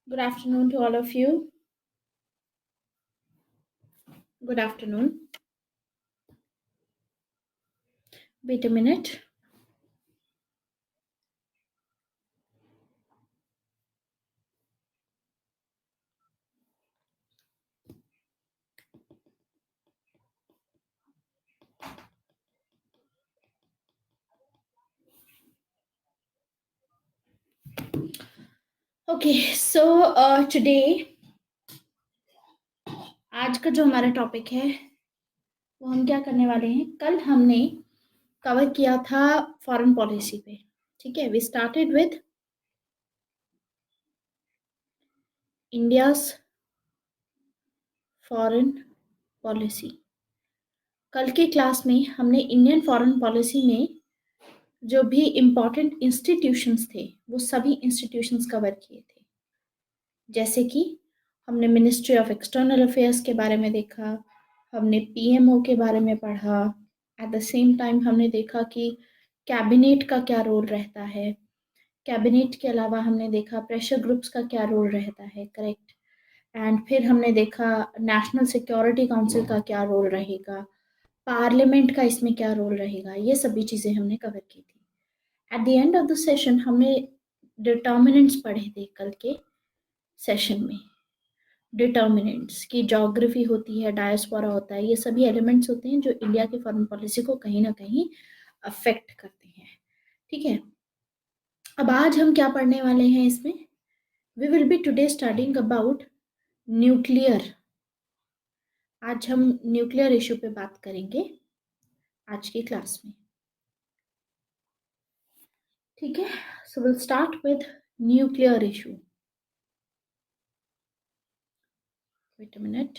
Good afternoon to all of you. Good afternoon. Wait a minute. Okay, so today आज का जो हमारा topic है वो हम क्या करने वाले हैं। कल हमने कवर किया था फॉरेन पॉलिसी पे। ठीक है, we started with India's foreign policy. कल के क्लास में हमने इंडियन फॉरेन पॉलिसी में जो भी इम्पोर्टेंट इंस्टीट्यूशंस थे वो सभी इंस्टीट्यूशंस कवर किए थे। जैसे कि हमने मिनिस्ट्री ऑफ एक्सटर्नल अफेयर्स के बारे में देखा, हमने पीएमओ के बारे में पढ़ा। एट द सेम टाइम हमने देखा कि कैबिनेट का क्या रोल रहता है। कैबिनेट के अलावा हमने देखा प्रेशर ग्रुप्स का क्या रोल रहता है, करेक्ट। एंड फिर हमने देखा नेशनल सिक्योरिटी काउंसिल का क्या रोल रहेगा, पार्लियामेंट का इसमें क्या रोल रहेगा। ये सभी चीज़ें हमने कवर की थी। At the end of the session हमने डिटर्मिनेंट्स पढ़े थे कल के सेशन में। डिटर्मिनेंट्स की ज्योग्राफी होती है, डायस्पोरा होता है, ये सभी एलिमेंट्स होते हैं जो इंडिया की फॉरेन पॉलिसी को कहीं ना कहीं अफेक्ट करते हैं। ठीक है, अब आज हम क्या पढ़ने वाले हैं इसमें। We will be today studying about nuclear. आज हम न्यूक्लियर इशू पे बात करेंगे आज की क्लास में। ठीक है, so will start with nuclear issue. Wait a minute.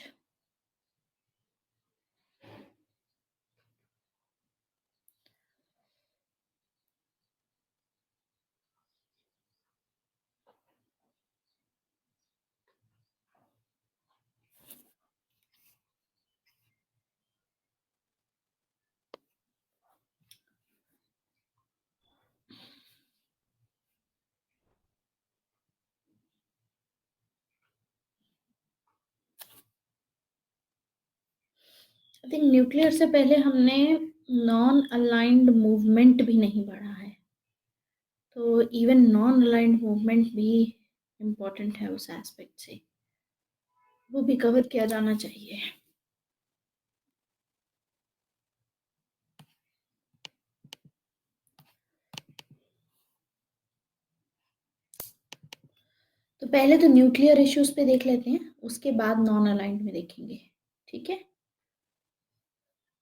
I think nuclear से पहले हमने नॉन अलाइंड मूवमेंट भी नहीं पढ़ा है, तो इवन नॉन अलाइंड मूवमेंट भी इम्पोर्टेंट है उस एस्पेक्ट से, वो भी कवर किया जाना चाहिए। तो पहले तो न्यूक्लियर इश्यूज पे देख लेते हैं, उसके बाद नॉन अलाइंड में देखेंगे। ठीक है,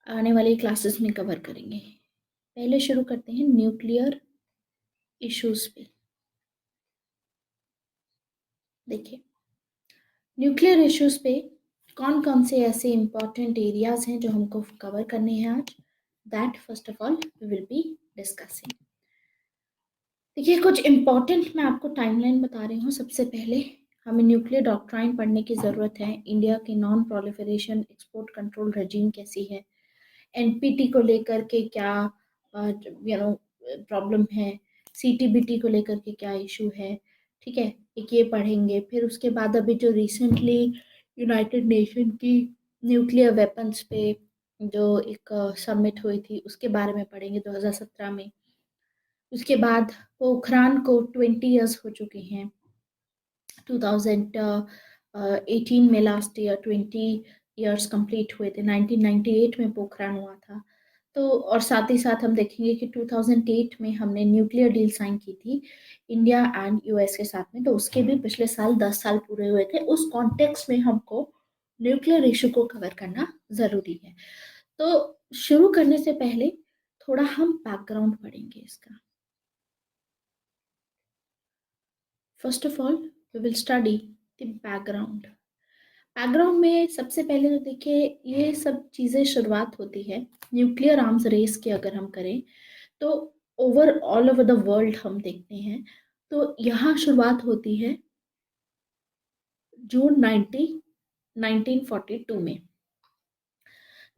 आने वाली क्लासेस में कवर करेंगे। पहले शुरू करते हैं न्यूक्लियर इश्यूज पे। देखिए, न्यूक्लियर इश्यूज पे कौन कौन से ऐसे इंपॉर्टेंट एरियाज हैं जो हमको कवर करने हैं आज, that first of all we will be discussing. देखिए, कुछ इंपॉर्टेंट मैं आपको टाइमलाइन बता रही हूँ। सबसे पहले हमें न्यूक्लियर डॉक्ट्राइन पढ़ने की ज़रूरत है। इंडिया की नॉन प्रोलिफरेशन एक्सपोर्ट कंट्रोल रजीम कैसी है, एनपीटी को लेकर के क्या प्रॉब्लम है, सीटीबीटी को लेकर के क्या इशू है। ठीक है, एक ये पढ़ेंगे। फिर उसके बाद अभी जो रिसेंटली यूनाइटेड नेशन की न्यूक्लियर वेपन्स पे जो एक समिट हुई थी उसके बारे में पढ़ेंगे 2017 में। उसके बाद पोखरान को 20 ईयर्स हो चुके हैं। 2018 में लास्ट ईयर 20 ईयर्स कंप्लीट हुए थे। 1998 में पोखरान हुआ था। तो और साथ ही साथ हम देखेंगे कि 2008 में हमने न्यूक्लियर डील साइन की थी इंडिया एंड यूएस के साथ में, तो उसके भी पिछले साल 10 साल पूरे हुए थे। उस कॉन्टेक्स्ट में हमको न्यूक्लियर इशू को कवर करना ज़रूरी है। तो शुरू करने से पहले थोड़ा हम बैकग्राउंड पढ़ेंगे इसका। First of all we will study the background. Background में सबसे पहले तो देखिए, ये सब चीज़ें शुरुआत होती है न्यूक्लियर आर्म्स रेस की अगर हम करें तो over all over the world हम देखते हैं तो यहाँ शुरुआत होती है जून 1942 में।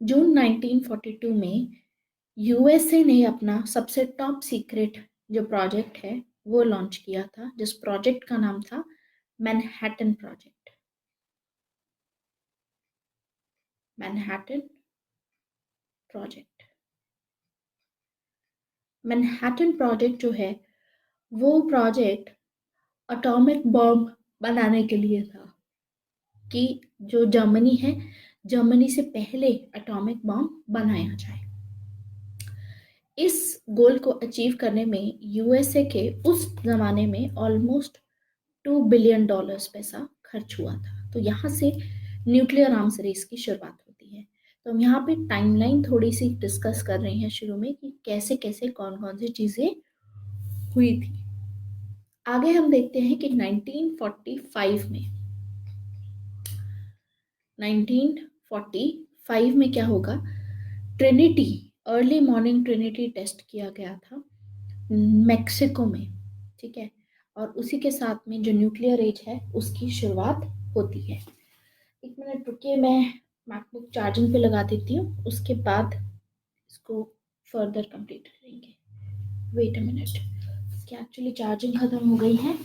जून 1942 में यूएसए ने अपना सबसे टॉप सीक्रेट जो प्रोजेक्ट है वो लॉन्च किया था, जिस प्रोजेक्ट का नाम था Manhattan project. Manhattan project, Manhattan project जो है वो प्रोजेक्ट एटॉमिक बॉम्ब बनाने के लिए था, कि जो जर्मनी है, जर्मनी से पहले एटॉमिक बॉम्ब बनाया जाए। इस गोल को अचीव करने में यूएसए के उस जमाने में ऑलमोस्ट $2 बिलियन पैसा खर्च हुआ था। तो यहाँ से न्यूक्लियर आर्म्स रेस की शुरुआत होती है। तो हम यहाँ पे टाइमलाइन थोड़ी सी डिस्कस कर रहे हैं शुरू में, कि कैसे कैसे कौन कौन सी चीजें हुई थी। आगे हम देखते हैं कि 1945 में क्या होगा। Trinity, early morning Trinity test किया गया था मेक्सिको में, ठीक है। और उसी के साथ में जो न्यूक्लियर एज है उसकी शुरुआत होती है। एक मिनट रुकिए, मैं मैकबुक चार्जिंग पे लगा देती हूँ, उसके बाद इसको फर्दर कंप्लीट करेंगे। वेट अ मिनट, इसकी एक्चुअली चार्जिंग खत्म हो गई है।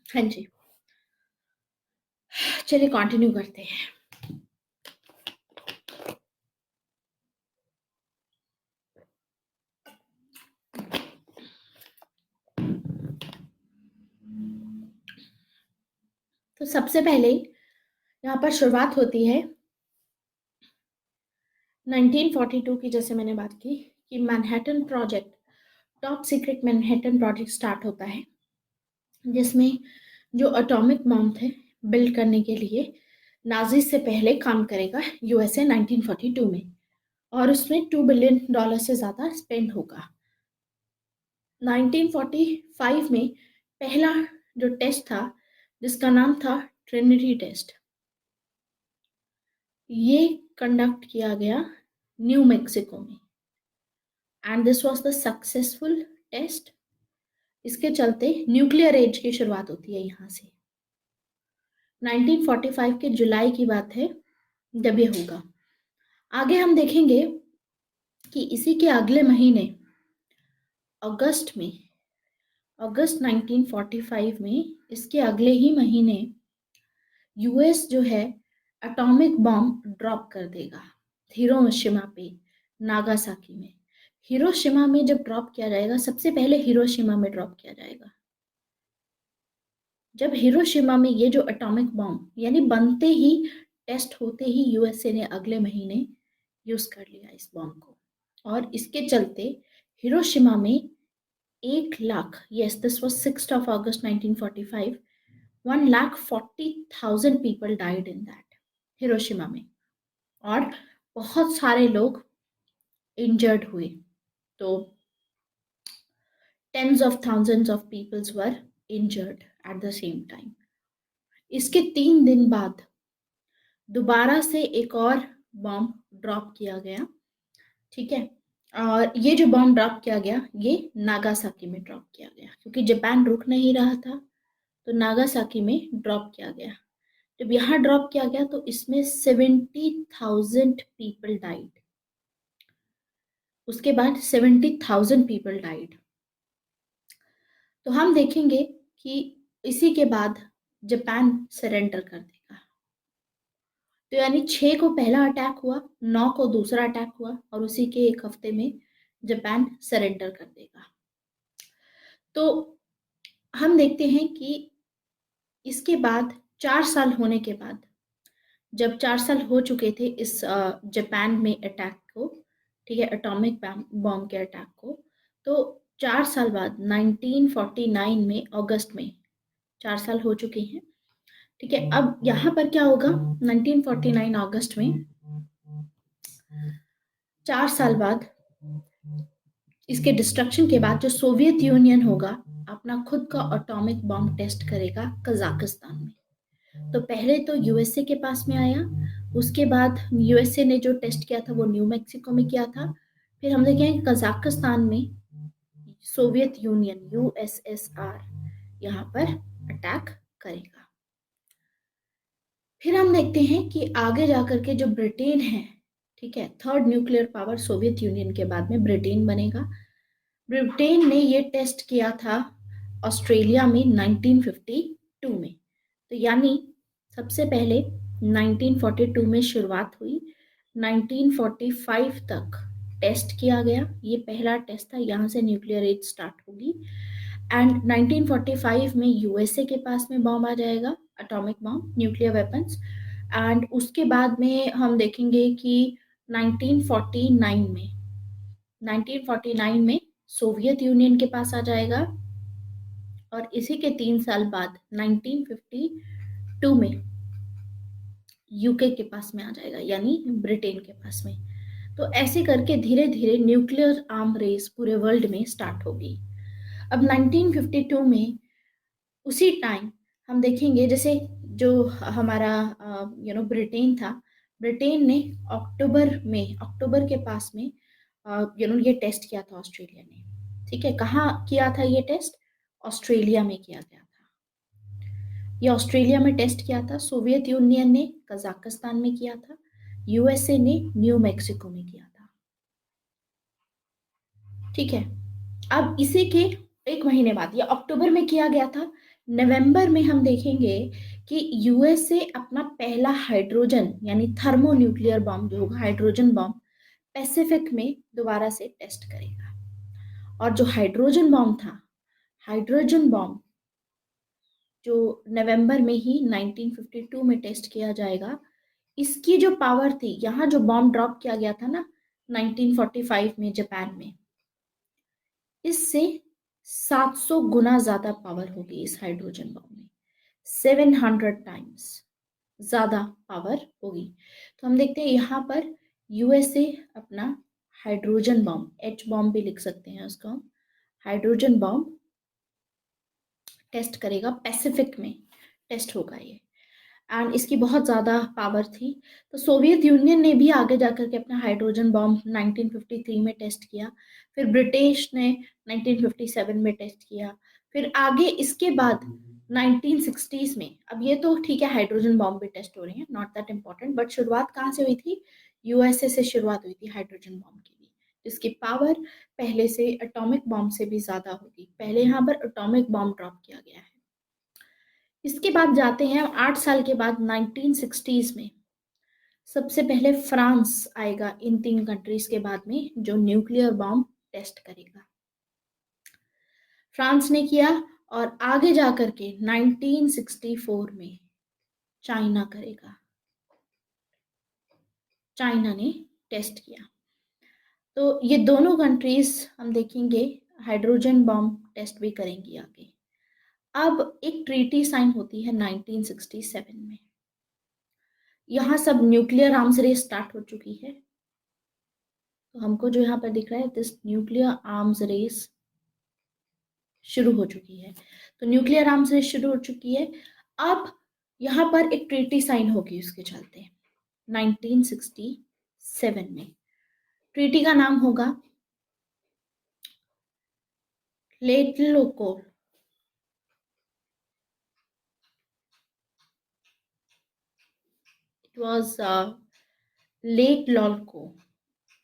हाँ जी, चलिए कंटिन्यू करते हैं। तो सबसे पहले यहाँ पर शुरुआत होती है 1942 की, जैसे मैंने बात की कि Manhattan project, top secret Manhattan project start होता है, जिसमें जो एटॉमिक बॉम्ब थे बिल्ड करने के लिए नाजी से पहले काम करेगा यूएसए 1942 में, और उसमें $2 बिलियन से ज़्यादा स्पेंड होगा। 1945 में पहला जो टेस्ट था, जिसका नाम था ट्रिनिटी टेस्ट, ये कंडक्ट किया गया न्यू मेक्सिको में, and this was the successful test. इसके चलते न्यूक्लियर एज की शुरुआत होती है यहाँ से। 1945 के जुलाई की बात है जब ये होगा। आगे हम देखेंगे कि इसी के अगले महीने अगस्त में, अगस्त 1945 में, इसके अगले ही महीने यूएस जो है एटॉमिक बॉम्ब ड्रॉप कर देगा हिरोशिमा पे, नागासाकी में। हिरोशिमा में जब ड्रॉप किया जाएगा, सबसे पहले हिरोशिमा में ड्रॉप किया जाएगा। जब हिरोशिमा में ये जो एटॉमिक बॉम्ब यानी बनते ही, टेस्ट होते ही यूएसए ने अगले महीने यूज कर लिया इस बॉम्ब को, और इसके चलते हिरोशिमा में 1 lakh, yes this was 6 August 1945, 1,40,000 people died in that, Hiroshima में, और बहुत सारे लोग इंजर्ड हुए। तो tens of thousands of peoples were injured at the same time. इसके 3 दिन बाद दोबारा से एक और बॉम्ब ड्रॉप किया गया, ठीक है। और ये जो बॉम्ब ड्रॉप किया गया, ये नागासाकी में ड्रॉप किया गया, क्योंकि जापान रुक नहीं रहा था, तो नागासाकी में ड्रॉप किया गया। जब यहाँ ड्रॉप किया गया तो इसमें 70,000 पीपल डाइड। उसके बाद 70,000 पीपल डाइड। तो हम देखेंगे कि इसी के बाद जापान सरेंडर कर देगा। तो यानी 6 को पहला अटैक हुआ, 9 को दूसरा अटैक हुआ, और उसी के 1 हफ्ते में जापान सरेंडर कर देगा। तो हम देखते हैं कि इसके बाद 4 साल होने के बाद, जब 4 साल हो चुके थे इस जापान में अटैक को, ठीक है, एटॉमिक बॉम्ब के अटैक को, तो 4 साल बाद 1949 में अगस्त में 4 साल हो चुके हैं, ठीक है। अब यहाँ पर क्या होगा, 1949 अगस्त में 4 साल बाद, इसके डिस्ट्रक्शन के बाद, जो सोवियत यूनियन होगा अपना खुद का एटॉमिक बॉम्ब टेस्ट करेगा कजाकिस्तान में। तो पहले तो यूएसए के पास में आया, उसके बाद यूएसए ने जो टेस्ट किया था वो न्यू मैक्सिको में किया था, फिर हम देखेंगे कजाकिस्तान में सोवियत यूनियन यूएसएसआर यहाँ पर अटैक करेगा। फिर हम देखते हैं कि आगे जाकर के जो ब्रिटेन है, ठीक है, third nuclear power Soviet union के बाद में ब्रिटेन बनेगा। ब्रिटेन ने ये टेस्ट किया था ऑस्ट्रेलिया में 1952 में। तो यानी सबसे पहले 1942 में शुरुआत हुई, 1945 तक टेस्ट किया गया। ये पहला टेस्ट था, यहाँ से न्यूक्लियर एज स्टार्ट होगी। एंड 1945 में यूएसए के पास में बॉम्ब आ जाएगा, atomic bomb, nuclear weapons. And उसके बाद में हम देखेंगे कि 1949 में सोवियत यूनियन के पास आ जाएगा, और इसी के 3 साल बाद 1952 में यूके के पास में आ जाएगा, यानी ब्रिटेन के पास में। तो ऐसे करके धीरे धीरे न्यूक्लियर आर्म रेस पूरे वर्ल्ड में स्टार्ट होगी। अब 1952 में उसी टाइम हम देखेंगे, जैसे जो हमारा ब्रिटेन था, ब्रिटेन ने अक्टूबर के पास में ये टेस्ट किया था ऑस्ट्रेलिया ने, ठीक है। कहाँ किया था ये टेस्ट? ऑस्ट्रेलिया में किया गया था। ये ऑस्ट्रेलिया में टेस्ट किया था, सोवियत यूनियन ने कजाकिस्तान में किया था, यूएसए ने न्यू मैक्सिको में किया था, ठीक है। अब इसी के 1 महीने बाद, या अक्टूबर में किया गया था, नवंबर में हम देखेंगे कि यूएसए अपना पहला हाइड्रोजन यानी थर्मो न्यूक्लियर बॉम्ब जो होगा, हाइड्रोजन बॉम्ब, पैसिफिक में दोबारा से टेस्ट करेगा। और जो हाइड्रोजन बॉम्ब था, हाइड्रोजन बॉम्ब जो नवंबर में ही 1952 में टेस्ट किया जाएगा, इसकी जो पावर थी, यहाँ जो बॉम्ब ड्रॉप किया गया था ना 1945 में जापान में, इससे 700 गुना ज्यादा पावर होगी इस हाइड्रोजन बॉम्ब में, 700 टाइम्स ज्यादा पावर होगी। तो हम देखते हैं यहाँ पर यूएसए अपना हाइड्रोजन बॉम्ब, एच बॉम्ब भी लिख सकते हैं उसको, हाइड्रोजन बॉम्ब टेस्ट करेगा, पैसिफिक में टेस्ट होगा ये, एंड इसकी बहुत ज़्यादा पावर थी। तो सोवियत यूनियन ने भी आगे जाकर के अपना हाइड्रोजन बॉम्ब 1953 में टेस्ट किया, फिर ब्रिटिश ने 1957 में टेस्ट किया, फिर आगे इसके बाद 1960s में, अब ये तो ठीक है हाइड्रोजन बॉम्ब भी टेस्ट हो रही है, नॉट दैट इम्पॉर्टेंट, बट शुरुआत कहाँ से हुई थी? यूएसए से शुरुआत हुई थी हाइड्रोजन बॉम्ब की भी, जिसकी पावर पहले से एटॉमिक बॉम्ब से भी ज़्यादा होगी। पहले यहाँ पर एटॉमिक बॉम्ब ड्रॉप किया गया है। इसके बाद जाते हैं 8 साल के बाद 1960s में, सबसे पहले फ्रांस आएगा इन 3 कंट्रीज के बाद में जो न्यूक्लियर बॉम्ब टेस्ट करेगा। फ्रांस ने किया और आगे जाकर के 1964 में चाइना करेगा। चाइना ने टेस्ट किया। तो ये दोनों कंट्रीज हम देखेंगे हाइड्रोजन बॉम्ब टेस्ट भी करेंगी आगे। अब एक ट्रीटी साइन होती है 1967 में। यहाँ सब न्यूक्लियर आर्म्स रेस स्टार्ट हो चुकी है। तो हमको जो यहाँ पर दिख रहा है दिस न्यूक्लियर आर्म्स रेस शुरू हो चुकी है। तो न्यूक्लियर आर्म्स रेस शुरू हो चुकी है। अब यहाँ पर एक ट्रीटी साइन होगी उसके चलते 1967 में। ट्रीटी का नाम होगा tlatelolco। It was Tlatelolco,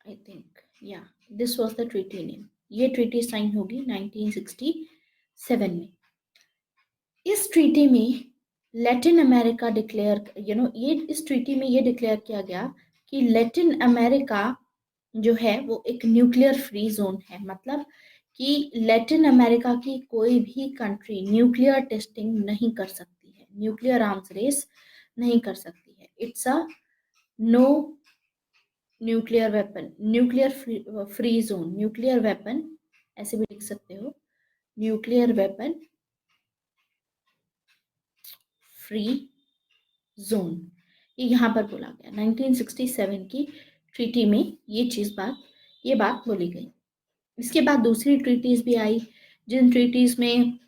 I think. Yeah, this was the treaty name. ये ट्रीटी साइन होगी 1967 में। इस ट्रीटी में लैटिन अमेरिका डिक्लेयर ये इस ट्रीटी में ये डिक्लेयर किया गया कि लैटिन अमेरिका जो है वो एक न्यूक्लियर फ्री जोन है। मतलब कि लैटिन अमेरिका की कोई भी कंट्री न्यूक्लियर टेस्टिंग नहीं कर सकती है, न्यूक्लियर आर्म्स रेस नहीं कर सकती है। It's a no nuclear weapon, nuclear free zone, nuclear weapon ऐसे भी लिख सकते हो, न्यूक्लियर वेपन फ्री जोन। ये यहाँ पर बोला गया 1967 की ट्रीटी में ये बात बोली गई। इसके बाद दूसरी ट्रीटीज भी आई जिन ट्रीटीज में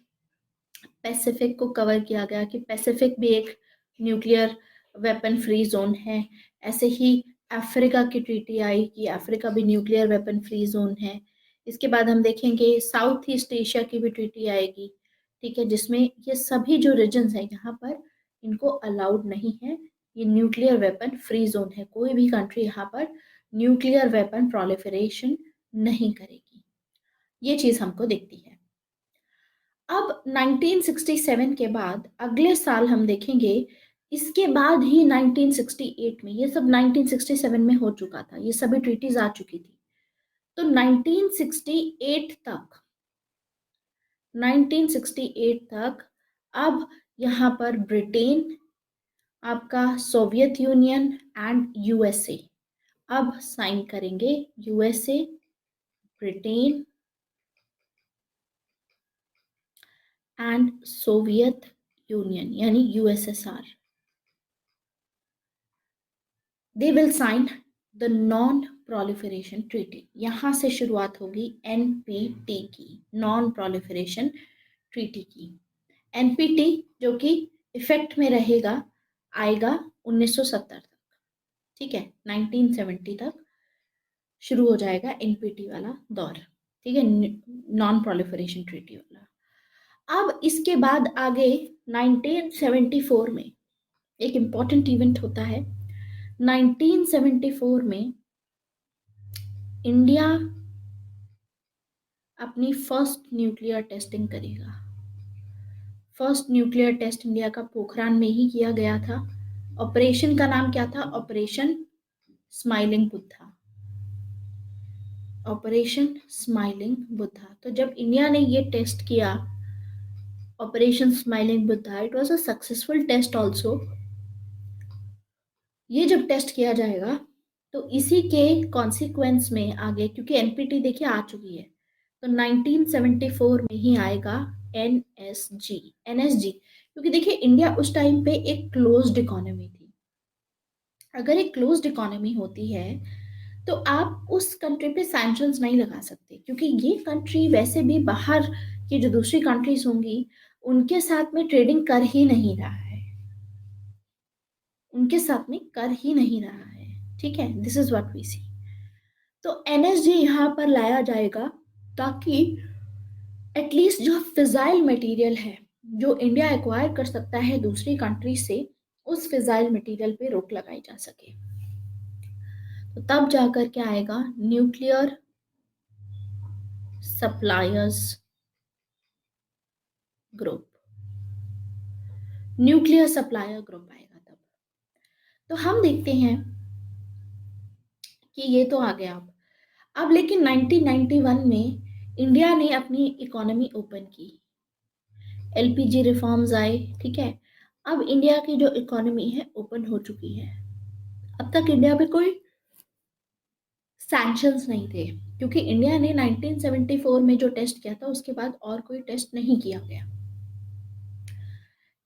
पैसिफिक को कवर किया गया कि पैसिफिक भी एक न्यूक्लियर वेपन फ्री जोन है। ऐसे ही अफ्रीका की ट्रीटी आई कि अफ्रीका भी न्यूक्लियर वेपन फ्री जोन है। इसके बाद हम देखेंगे साउथ ईस्ट एशिया की भी ट्रीटी आएगी, ठीक है, जिसमें ये सभी जो रीजन्स हैं यहाँ पर इनको अलाउड नहीं है, ये न्यूक्लियर वेपन फ्री जोन है। कोई भी कंट्री यहाँ पर न्यूक्लियर वेपन प्रोलिफरेशन नहीं करेगी। ये चीज हमको दिखती है। अब 1967 के बाद अगले साल हम देखेंगे, इसके बाद ही 1968 में, ये सब 1967 में हो चुका था, ये सभी ट्रीटीज आ चुकी थी। तो 1968 तक अब यहाँ पर ब्रिटेन, आपका सोवियत यूनियन एंड यूएसए अब साइन करेंगे। USA, Britain and Soviet Union यानी USSR, they will sign the non proliferation treaty. यहां से शुरुआत होगी एनपीटी की, नॉन प्रोलिफरेशन ट्रीटी की। एनपीटी जो कि इफेक्ट में रहेगा, आएगा 1970 तक, ठीक है, 1970 तक शुरू हो जाएगा एनपीटी वाला दौर, ठीक है, नॉन प्रोलिफरेशन ट्रीटी वाला। अब इसके बाद आगे 1974 में एक इंपॉर्टेंट इवेंट होता है। 1974 में इंडिया अपनी फर्स्ट न्यूक्लियर टेस्टिंग करेगा। फर्स्ट न्यूक्लियर टेस्ट इंडिया का पोखरान में ही किया गया था। ऑपरेशन का नाम क्या था? Operation smiling Buddha. Operation smiling Buddha. तो जब इंडिया ने ये टेस्ट किया operation smiling Buddha, it was a successful test also. ये जब टेस्ट किया जाएगा तो इसी के कॉन्सिक्वेंस में आगे, क्योंकि एनपीटी देखिए आ चुकी है, तो 1974 में ही आएगा एनएसजी। एनएसजी क्योंकि देखिए इंडिया उस टाइम पे एक क्लोज्ड इकोनॉमी थी। अगर एक क्लोज्ड इकोनॉमी होती है तो आप उस कंट्री पे सैंक्शंस नहीं लगा सकते, क्योंकि ये कंट्री वैसे भी बाहर की जो दूसरी कंट्रीज होंगी उनके साथ में ट्रेडिंग कर ही नहीं रहा है, उनके साथ में कर ही नहीं रहा है, ठीक है, दिस इज व्हाट वी सी। तो एनएसजी यहाँ पर लाया जाएगा ताकि एटलीस्ट जो फिजाइल मटेरियल है जो इंडिया एक्वायर कर सकता है दूसरी कंट्री से, उस फिजाइल मटेरियल पे रोक लगाई जा सके। तो तब जाकर के आएगा nuclear suppliers group, nuclear supplier group आएगा तब। तो हम देखते हैं कि ये तो आ गया अब लेकिन 1991 में इंडिया ने अपनी इकोनॉमी ओपन की, एलपीजी रिफॉर्म्स आए, ठीक है। अब इंडिया की जो इकोनॉमी है ओपन हो चुकी है। अब तक इंडिया पे कोई सैंक्शंस नहीं थे, क्योंकि इंडिया ने 1974 में जो टेस्ट किया था उसके बाद और कोई टेस्ट नहीं किया गया।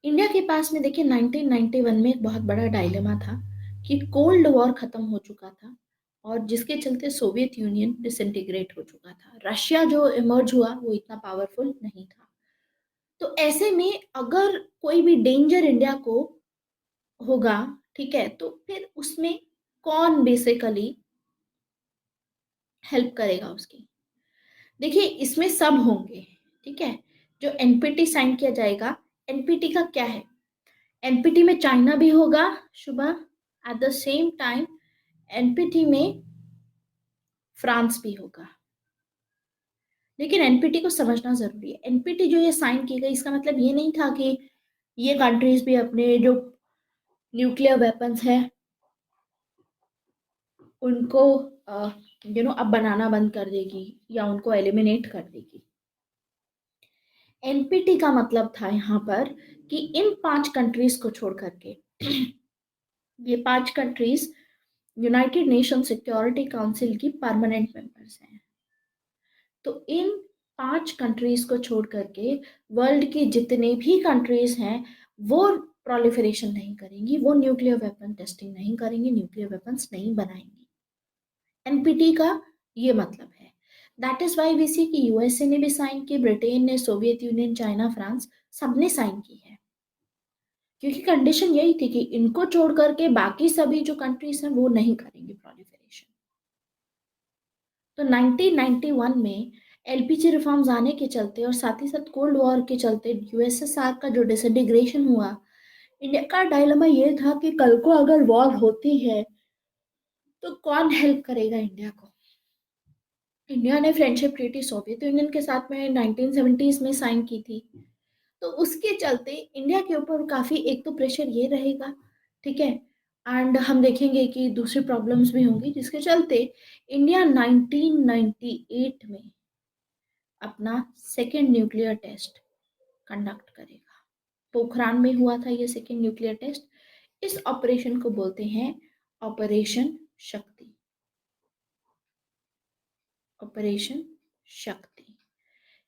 इंडिया के पास में देखिए 1991 में एक बहुत बड़ा डायलेमा था कि कोल्ड वॉर खत्म हो चुका था और जिसके चलते सोवियत यूनियन डिसइंटीग्रेट हो चुका था। रशिया जो इमर्ज हुआ वो इतना पावरफुल नहीं था। तो ऐसे में अगर कोई भी डेंजर इंडिया को होगा, ठीक है, तो फिर उसमें कौन बेसिकली हेल्प करेगा उसकी। देखिए इसमें सब होंगे, ठीक है। जो एनपीटी साइन किया जाएगा, एनपीटी का क्या है, एनपीटी में चाइना भी होगा Shubha, at the same time NPT में फ्रांस भी होगा। लेकिन एनपीटी को समझना जरूरी है, एनपीटी जो ये साइन की गई इसका मतलब ये नहीं था कि ये कंट्रीज भी अपने जो न्यूक्लियर वेपन्स है उनको अब बनाना बंद कर देगी या उनको एलिमिनेट कर देगी। एनपीटी का मतलब था यहाँ पर कि इन 5 कंट्रीज को छोड़ करके ये 5 countries United nation security council की परमानेंट मेंबर्स हैं। तो इन 5 कंट्रीज को छोड़ करके वर्ल्ड की जितने भी कंट्रीज हैं वो प्रोलिफरेशन नहीं करेंगी, वो न्यूक्लियर वेपन टेस्टिंग नहीं करेंगी, न्यूक्लियर वेपन्स नहीं बनाएंगी। एनपीटी का ये मतलब है। दैट इज वाई वी सी कि यूएसए ने भी साइन की, ब्रिटेन ने, सोवियत यूनियन, चाइना, फ्रांस सबने साइन की है, क्योंकि कंडीशन यही थी कि इनको छोड़ करके बाकी सभी जो कंट्रीज हैं वो नहीं करेंगे प्रोलिफरेशन। तो 1991 में एलपीजी रिफॉर्म्स आने के चलते और साथ ही साथ कोल्ड वॉर के चलते यूएसएसआर का जो डिसइंटीग्रेशन हुआ, इंडिया का डायलेमा ये था कि कल को अगर वॉर होती है तो कौन हेल्प करेगा इंडिया को। इंडिया ने फ्रेंडशिप ट्रीटी सोवियत यूनियन के साथ में 1970s में साइन की थी, तो उसके चलते इंडिया के ऊपर काफी एक तो प्रेशर ये रहेगा, ठीक है। एंड हम देखेंगे कि दूसरी प्रॉब्लम्स भी होंगी जिसके चलते इंडिया 1998 में अपना सेकेंड न्यूक्लियर टेस्ट कंडक्ट करेगा। पोखरान में हुआ था ये सेकेंड न्यूक्लियर टेस्ट। इस ऑपरेशन को बोलते हैं ऑपरेशन शक्ति। ऑपरेशन शक्ति,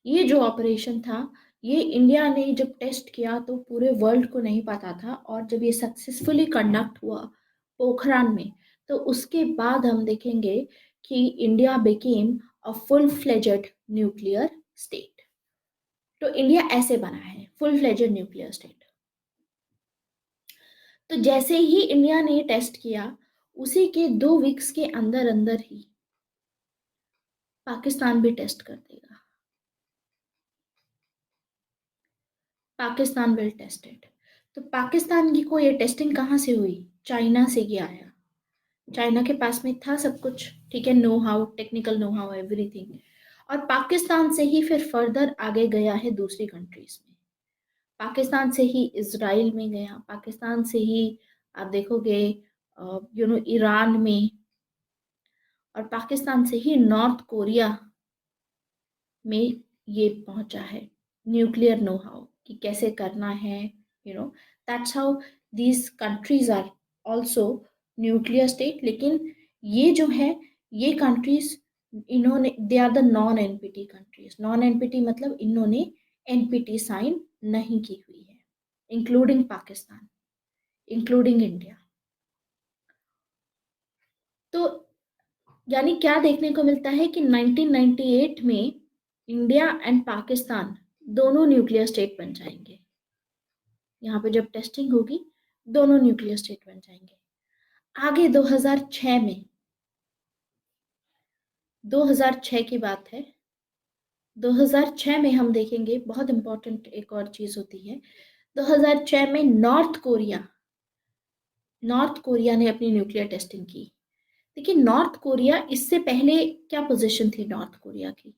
ये जो ऑपरेशन था ये इंडिया ने जब टेस्ट किया तो पूरे वर्ल्ड को नहीं पता था, और जब ये सक्सेसफुली कंडक्ट हुआ पोखरान में तो उसके बाद हम देखेंगे कि India became a full fledged nuclear state. तो इंडिया ऐसे बना है फुल फ्लेजेड न्यूक्लियर स्टेट। तो जैसे ही इंडिया ने टेस्ट किया उसी के 2 वीक्स के अंदर अंदर ही पाकिस्तान भी टेस्ट कर देगा। Pakistan will tested. तो पाकिस्तान की को ये टेस्टिंग कहाँ से हुई, चाइना से ही आया। चाइना के पास में था सब कुछ, ठीक है, know how, technical know how, everything. और पाकिस्तान से ही फिर फर्दर आगे गया है दूसरी कंट्रीज में। पाकिस्तान से ही इसराइल में गया, पाकिस्तान से ही आप देखोगे ईरान में, और पाकिस्तान से ही नॉर्थ कोरिया में ये पहुंचा है न्यूक्लियर नो हाउ कि कैसे करना है। That's how these countries are also nuclear state. लेकिन ये जो है ये कंट्रीज इन्होंने they are the non NPT countries. Non NPT मतलब इन्होंने एनपीटी साइन नहीं की हुई है, इंक्लूडिंग पाकिस्तान, इंक्लूडिंग इंडिया। तो यानी क्या देखने को मिलता है कि 1998 में इंडिया एंड पाकिस्तान दोनों न्यूक्लियर स्टेट बन जाएंगे। यहाँ पे जब टेस्टिंग होगी दोनों न्यूक्लियर स्टेट बन जाएंगे। आगे 2006 में, 2006 की बात है, 2006 में हम देखेंगे बहुत इंपॉर्टेंट एक और चीज होती है। 2006 में नॉर्थ कोरिया ने अपनी न्यूक्लियर टेस्टिंग की। देखिए नॉर्थ कोरिया, इससे पहले क्या पोजीशन थी नॉर्थ कोरिया की,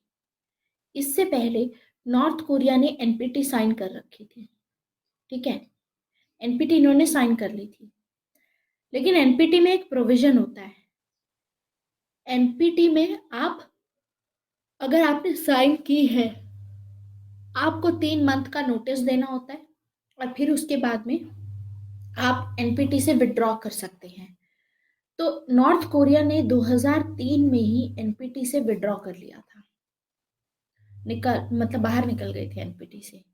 इससे पहले नॉर्थ कोरिया ने एनपीटी साइन कर रखी थी, ठीक है, एनपीटी इन्होंने साइन कर ली थी। लेकिन एनपीटी में एक प्रोविजन होता है, एनपीटी में आप, अगर आपने साइन की है, आपको 3 मंथ का नोटिस देना होता है और फिर उसके बाद में आप एनपीटी से विड्रॉ कर सकते हैं। तो नॉर्थ कोरिया ने 2003 में ही एनपीटी से विड्रॉ कर लिया था, निकल मतलब बाहर निकल गए थे एनपीटी से।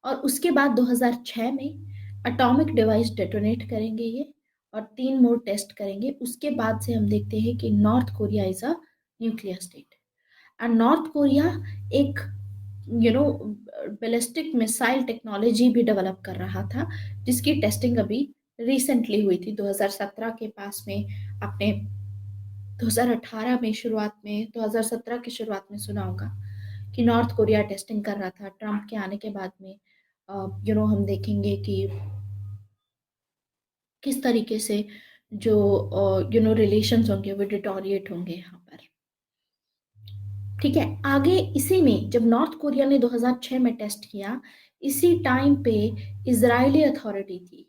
और उसके बाद 2006 में अटॉमिक डिवाइस डेटोनेट करेंगे ये, और 3 मोर टेस्ट करेंगे। उसके बाद से हम देखते हैं कि north Korea is a nuclear state. And north Korea एक बैलिस्टिक मिसाइल टेक्नोलॉजी भी डेवलप कर रहा था, जिसकी टेस्टिंग अभी रिसेंटली हुई थी 2017 के पास में। आपने 2018 में शुरुआत में, 2017 की शुरुआत में सुना होगा कि नॉर्थ कोरिया टेस्टिंग कर रहा था। ट्रम्प के आने के बाद में हम देखेंगे कि किस तरीके से जो रिलेशंस होंगे वो डिटोरिएट होंगे यहाँ पर। ठीक है, आगे इसी में जब नॉर्थ कोरिया ने 2006 में टेस्ट किया, इसी टाइम पे इजरायली अथॉरिटी थी,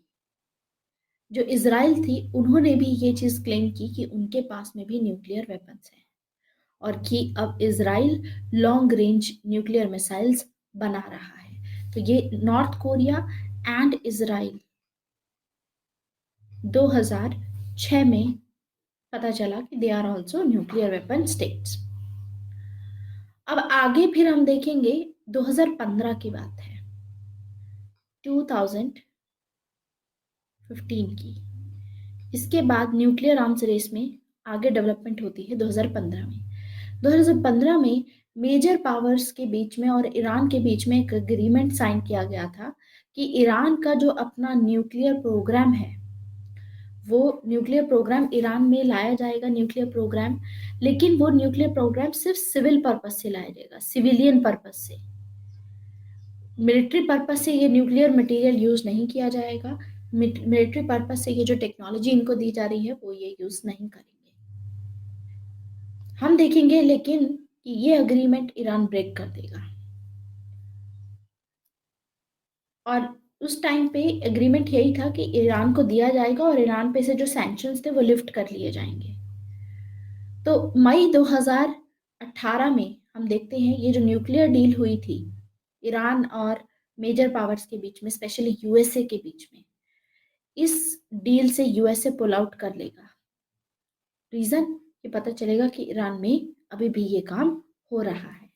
जो इजराइल थी, उन्होंने भी ये चीज क्लेम की कि उनके पास में भी न्यूक्लियर वेपन्स हैं और कि अब Israel long range nuclear missiles बना रहा है। तो ये नॉर्थ कोरिया एंड इजराइल 2006 में पता चला कि they are also nuclear weapon states. अब आगे फिर हम देखेंगे 2015 की बात है, 2015 की। इसके बाद न्यूक्लियर आर्म्स रेस में आगे डेवलपमेंट होती है 2015 में। 2015 में मेजर पावर्स के बीच में और ईरान के बीच में एक एग्रीमेंट साइन किया गया था कि ईरान का जो अपना न्यूक्लियर प्रोग्राम है, वो न्यूक्लियर प्रोग्राम ईरान में लाया जाएगा, न्यूक्लियर प्रोग्राम। लेकिन वो न्यूक्लियर प्रोग्राम सिर्फ सिविल पर्पस से लाया जाएगा, सिविलियन पर्पस से। मिलिट्री पर्पस से ये न्यूक्लियर मटेरियल यूज नहीं किया जाएगा। मिलिट्री पर्पस से ये जो टेक्नोलॉजी इनको दी जा रही है वो ये यूज नहीं करेंगे। हम देखेंगे लेकिन कि ये अग्रीमेंट ईरान ब्रेक कर देगा, और उस टाइम पे एग्रीमेंट यही था कि ईरान को दिया जाएगा और ईरान पे से जो सैंक्शंस थे वो लिफ्ट कर लिए जाएंगे। तो मई 2018 में हम देखते हैं ये जो न्यूक्लियर डील हुई थी ईरान और मेजर पावर्स के बीच में, स्पेशली यूएसए के बीच में, इस डील से यूएसए पुल आउट कर लेगा। रीजन ये पता चलेगा कि ईरान में अभी भी ये काम हो रहा है।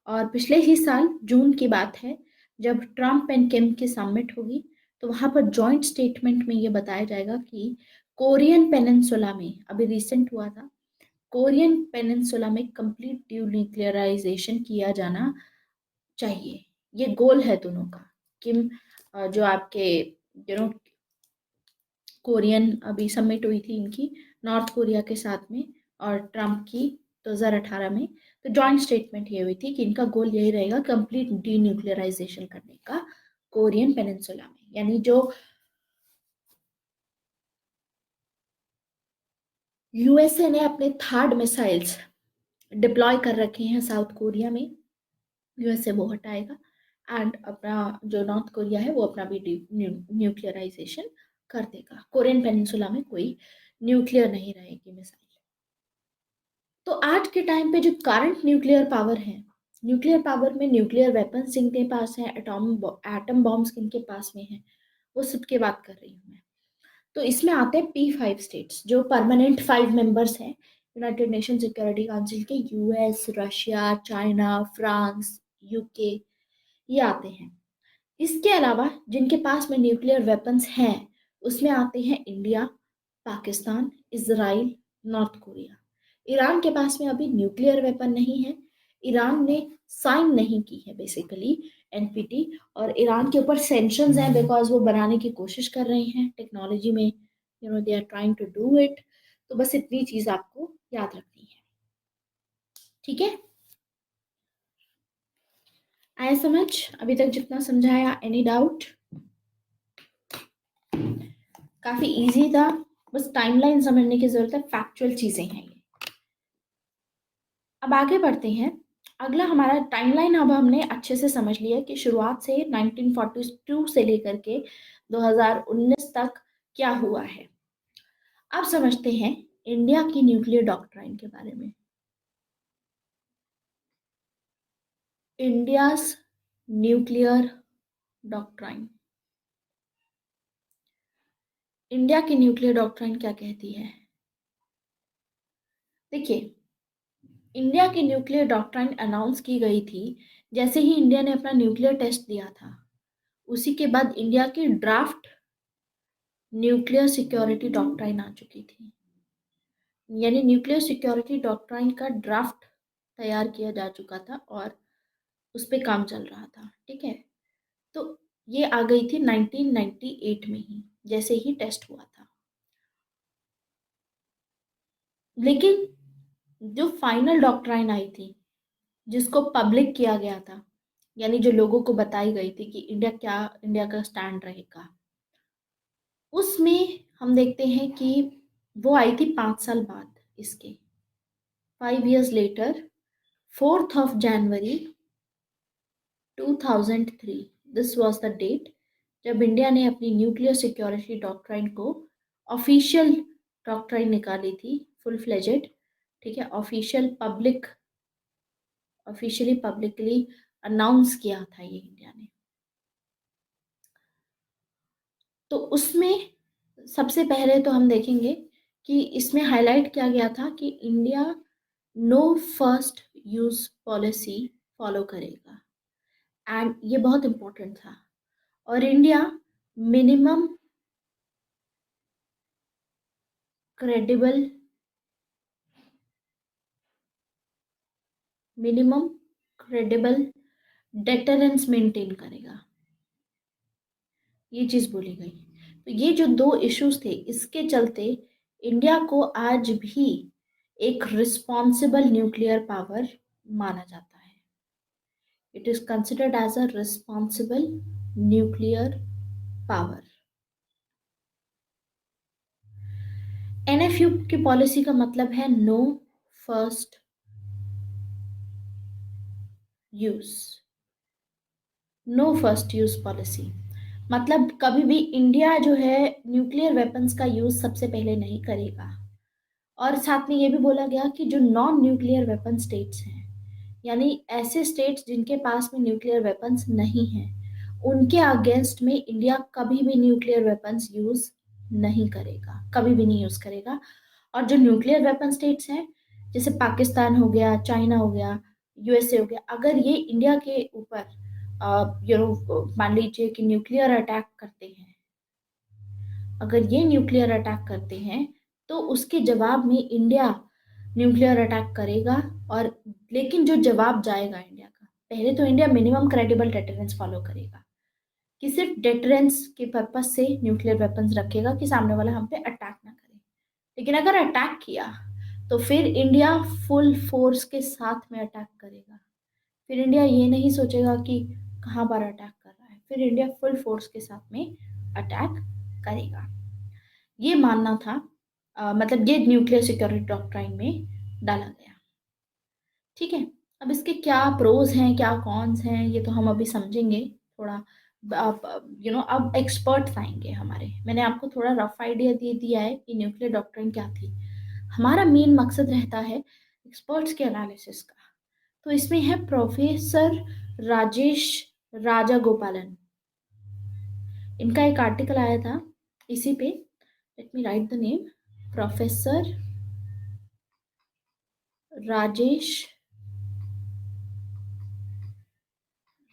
और पिछले ही साल जून की बात है, जब ट्रम्प एंड किम की समिट होगी, तो वहां पर जॉइंट स्टेटमेंट में ये बताया जाएगा कि कोरियन पेनिनसुला में, अभी रिसेंट हुआ था, कोरियन पेनिनसुला में कंप्लीट न्यूक्लियराइजेशन किया जाना चाहिए। ये गोल है दोनों का। किम जो आपके कोरियन अभी समिट हुई थी इनकी नॉर्थ कोरिया के साथ में, और ट्रम्प की 2018 में, तो जॉइंट स्टेटमेंट ये हुई थी कि इनका गोल यही रहेगा कंप्लीट डीन्यूक्लियराइजेशन करने का कोरियन पेनिनसुला में। यानी जो यूएसए ने अपने थर्ड मिसाइल्स डिप्लॉय कर रखे हैं साउथ कोरिया में, यूएसए वो हटाएगा, एंड अपना जो नॉर्थ कोरिया है वो अपना भी न्यूक्लियराइजेशन कर देगा। कोरियन पेनिनसुला में कोई न्यूक्लियर नहीं रहेगी मिसाइल। तो आज के टाइम पे जो करंट न्यूक्लियर पावर है, न्यूक्लियर पावर में न्यूक्लियर वेपन्स जिनके पास है, एटम बॉम्ब्स किनके पास में है, वो सबकी बात कर रही हूँ मैं। तो इसमें आते हैं P5 स्टेट्स, जो परमानेंट 5 मेंबर्स हैं यूनाइटेड नेशन सिक्योरिटी काउंसिल के, US, Russia, China, France, UK, ये आते हैं। इसके अलावा जिनके पास में न्यूक्लियर वेपन्स हैं, उसमें आते हैं India, Pakistan, Israel, north Korea. Iran के पास में अभी न्यूक्लियर वेपन नहीं है, ईरान ने साइन नहीं की है बेसिकली एनपीटी, और ईरान के ऊपर सेंक्शंस हैं बिकॉज वो बनाने की कोशिश कर रहे हैं टेक्नोलॉजी में, they are trying to do it. तो बस इतनी चीज आपको याद रखनी है। ठीक है, आया समझ अभी तक जितना समझाया? Any doubt? काफी इजी था, बस टाइमलाइन समझने की जरूरत है, फैक्चुअल चीजें हैं ये। अब आगे बढ़ते हैं। अगला हमारा टाइमलाइन अब हमने अच्छे से समझ लिया कि शुरुआत से 1942 से लेकर के 2019 तक क्या हुआ है। अब समझते हैं इंडिया की न्यूक्लियर डॉक्ट्राइन के बारे में। India's nuclear doctrine. इंडिया की न्यूक्लियर डॉक्ट्राइन क्या कहती है? देखिए, इंडिया की न्यूक्लियर डॉक्ट्राइन अनाउंस की गई थी जैसे ही इंडिया ने अपना न्यूक्लियर टेस्ट दिया था। उसी के बाद इंडिया की ड्राफ्ट न्यूक्लियर सिक्योरिटी डॉक्ट्राइन आ चुकी थी। यानी न्यूक्लियर सिक्योरिटी डॉक्ट्राइन का ड्राफ्ट तैयार किया जा चुका था और उस पर काम चल रहा था। ठीक है, तो ये आ गई थी 1998 में ही, जैसे ही टेस्ट हुआ था। लेकिन जो फाइनल डॉक्ट्राइन आई थी, जिसको पब्लिक किया गया था, यानी जो लोगों को बताई गई थी कि इंडिया का स्टैंड रहेगा, उसमें हम देखते हैं कि वो आई थी 5 साल बाद इसके। 5 years later, 4th of January 2003, this was the date जब इंडिया ने अपनी न्यूक्लियर सिक्योरिटी डॉक्ट्राइन को ऑफिशियल डॉक्ट्राइन निकाली थी, फुल फ्लेजेड। ठीक है, ऑफिशियली पब्लिकली अनाउंस किया था ये इंडिया ने। तो उसमें सबसे पहले तो हम देखेंगे कि इसमें हाईलाइट किया गया था कि India no first use policy follow करेगा, एंड ये बहुत इंपॉर्टेंट था। और India minimum credible minimum credible deterrence maintain करेगा, ये चीज बोली गई। तो ये जो दो इश्यूज थे, इसके चलते इंडिया को आज भी एक रिस्पॉन्सिबल न्यूक्लियर पावर माना जाता है। It is considered as a responsible nuclear power. NFU की पॉलिसी का मतलब है no first use. No first use policy मतलब कभी भी इंडिया जो है न्यूक्लियर वेपन्स का यूज सबसे पहले नहीं करेगा। और साथ में ये भी बोला गया कि जो नॉन न्यूक्लियर वेपन स्टेट्स हैं, यानी ऐसे स्टेट्स जिनके पास में न्यूक्लियर वेपन्स नहीं हैं, उनके अगेंस्ट में इंडिया कभी भी न्यूक्लियर वेपन्स यूज नहीं करेगा, कभी भी नहीं यूज करेगा। और जो न्यूक्लियर वेपन स्टेट्स हैं, जैसे पाकिस्तान हो गया, चाइना हो गया, यूएसए हो गया, अगर ये इंडिया के ऊपर मान लीजिए कि न्यूक्लियर अटैक करते हैं, अगर ये न्यूक्लियर अटैक करते हैं तो उसके जवाब में इंडिया न्यूक्लियर अटैक करेगा। और लेकिन जो जवाब जाएगा इंडिया का, पहले तो India minimum credible deterrence follow करेगा कि सिर्फ डेटरेंस के पर्पज से न्यूक्लियर वेपन्स रखेगा कि सामने वाला हम पे अटैक ना करे। लेकिन अगर अटैक किया तो फिर इंडिया फुल फोर्स के साथ में अटैक करेगा। फिर इंडिया ये नहीं सोचेगा कि कहाँ पर अटैक कर रहा है, फिर इंडिया फुल फोर्स के साथ में अटैक करेगा। ये मानना था, मतलब ये न्यूक्लियर सिक्योरिटी डॉक्ट्राइन में डाला गया। ठीक है, अब इसके क्या प्रोज हैं क्या कॉन्स हैं ये तो हम अभी समझेंगे थोड़ा। अब एक्सपर्ट्स आएंगे हमारे। मैंने आपको थोड़ा रफ आइडिया दे दिया है कि न्यूक्लियर डॉक्ट्राइन क्या थी। हमारा मेन मकसद रहता है एक्सपर्ट्स के एनालिसिस का। तो इसमें है प्रोफेसर राजेश राजागोपालन। इनका एक आर्टिकल आया था इसी पे, let me write the name, professor Rajesh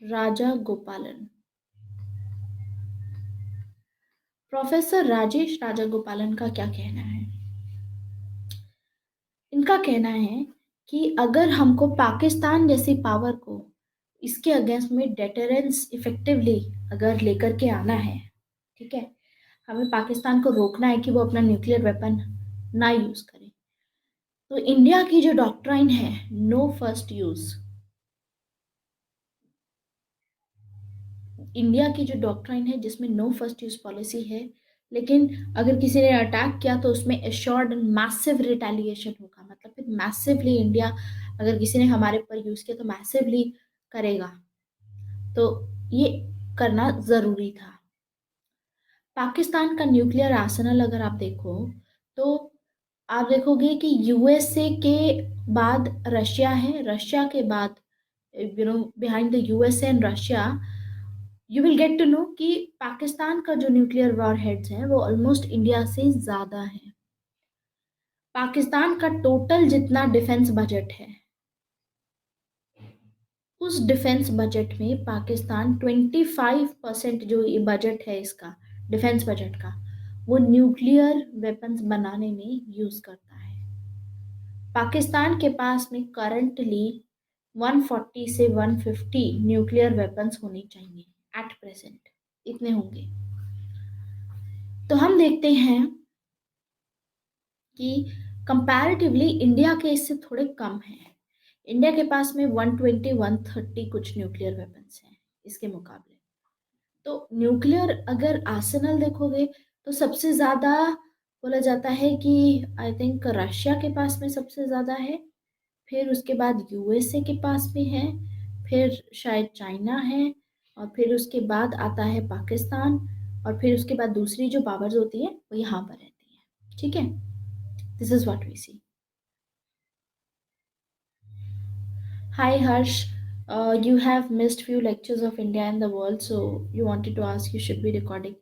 Rajagopalan. Professor Rajesh Rajagopalan का क्या कहना है? इनका कहना है कि अगर हमको पाकिस्तान जैसी पावर को इसके अगेंस्ट में डेटरेंस इफेक्टिवली अगर लेकर के आना है, ठीक है, हमें पाकिस्तान को रोकना है कि वो अपना न्यूक्लियर वेपन ना यूज करे, तो इंडिया की जो डॉक्ट्राइन है नो फर्स्ट यूज, इंडिया की जो डॉक्ट्राइन है जिसमें नो फर्स्ट यूज पॉलिसी है, लेकिन अगर किसी ने अटैक किया तो उसमें एश्योर्ड एंड मैसिव रिटेलिएशन होगा। मतलब फिर मैसिवली इंडिया, अगर किसी ने हमारे ऊपर यूज किया तो मैसिवली करेगा। तो ये करना जरूरी था। पाकिस्तान का न्यूक्लियर आर्सेनल अगर आप देखो तो आप देखोगे कि यूएसए के बाद रशिया है, रशिया के बाद behind the USA and Russia, you will get to know कि पाकिस्तान का जो न्यूक्लियर वॉर हेड्स है वो ऑलमोस्ट इंडिया से ज्यादा है। पाकिस्तान का टोटल जितना डिफेंस बजट है, उस डिफेंस बजट में पाकिस्तान 25% जो ये बजट है इसका, डिफेंस बजट का, वो न्यूक्लियर वेपन्स बनाने में यूज करता है। पाकिस्तान के पास में करंटली 140 से 150 न्यूक्लियर वेपन्स होने चाहिए एट प्रेजेंट, इतने होंगे। तो हम देखते हैं कि कंपैरेटिवली इंडिया के इससे थोड़े कम हैं। इंडिया के पास में 120 130 कुछ न्यूक्लियर वेपन्स हैं इसके मुकाबले। तो न्यूक्लियर अगर आर्सेनल देखोगे तो सबसे ज्यादा बोला जाता है कि आई थिंक रशिया के पास में सबसे ज्यादा है, फिर उसके बाद यूएसए के पास में है, फिर शायद चाइना है, और फिर उसके बाद आता है पाकिस्तान, और फिर उसके बाद दूसरी जो पावर्स होती है वो यहाँ पर रहती है। ठीक है, this is what we see. Hi Harsh, you have missed few lectures of India and the world, so you wanted to ask, you should be recording.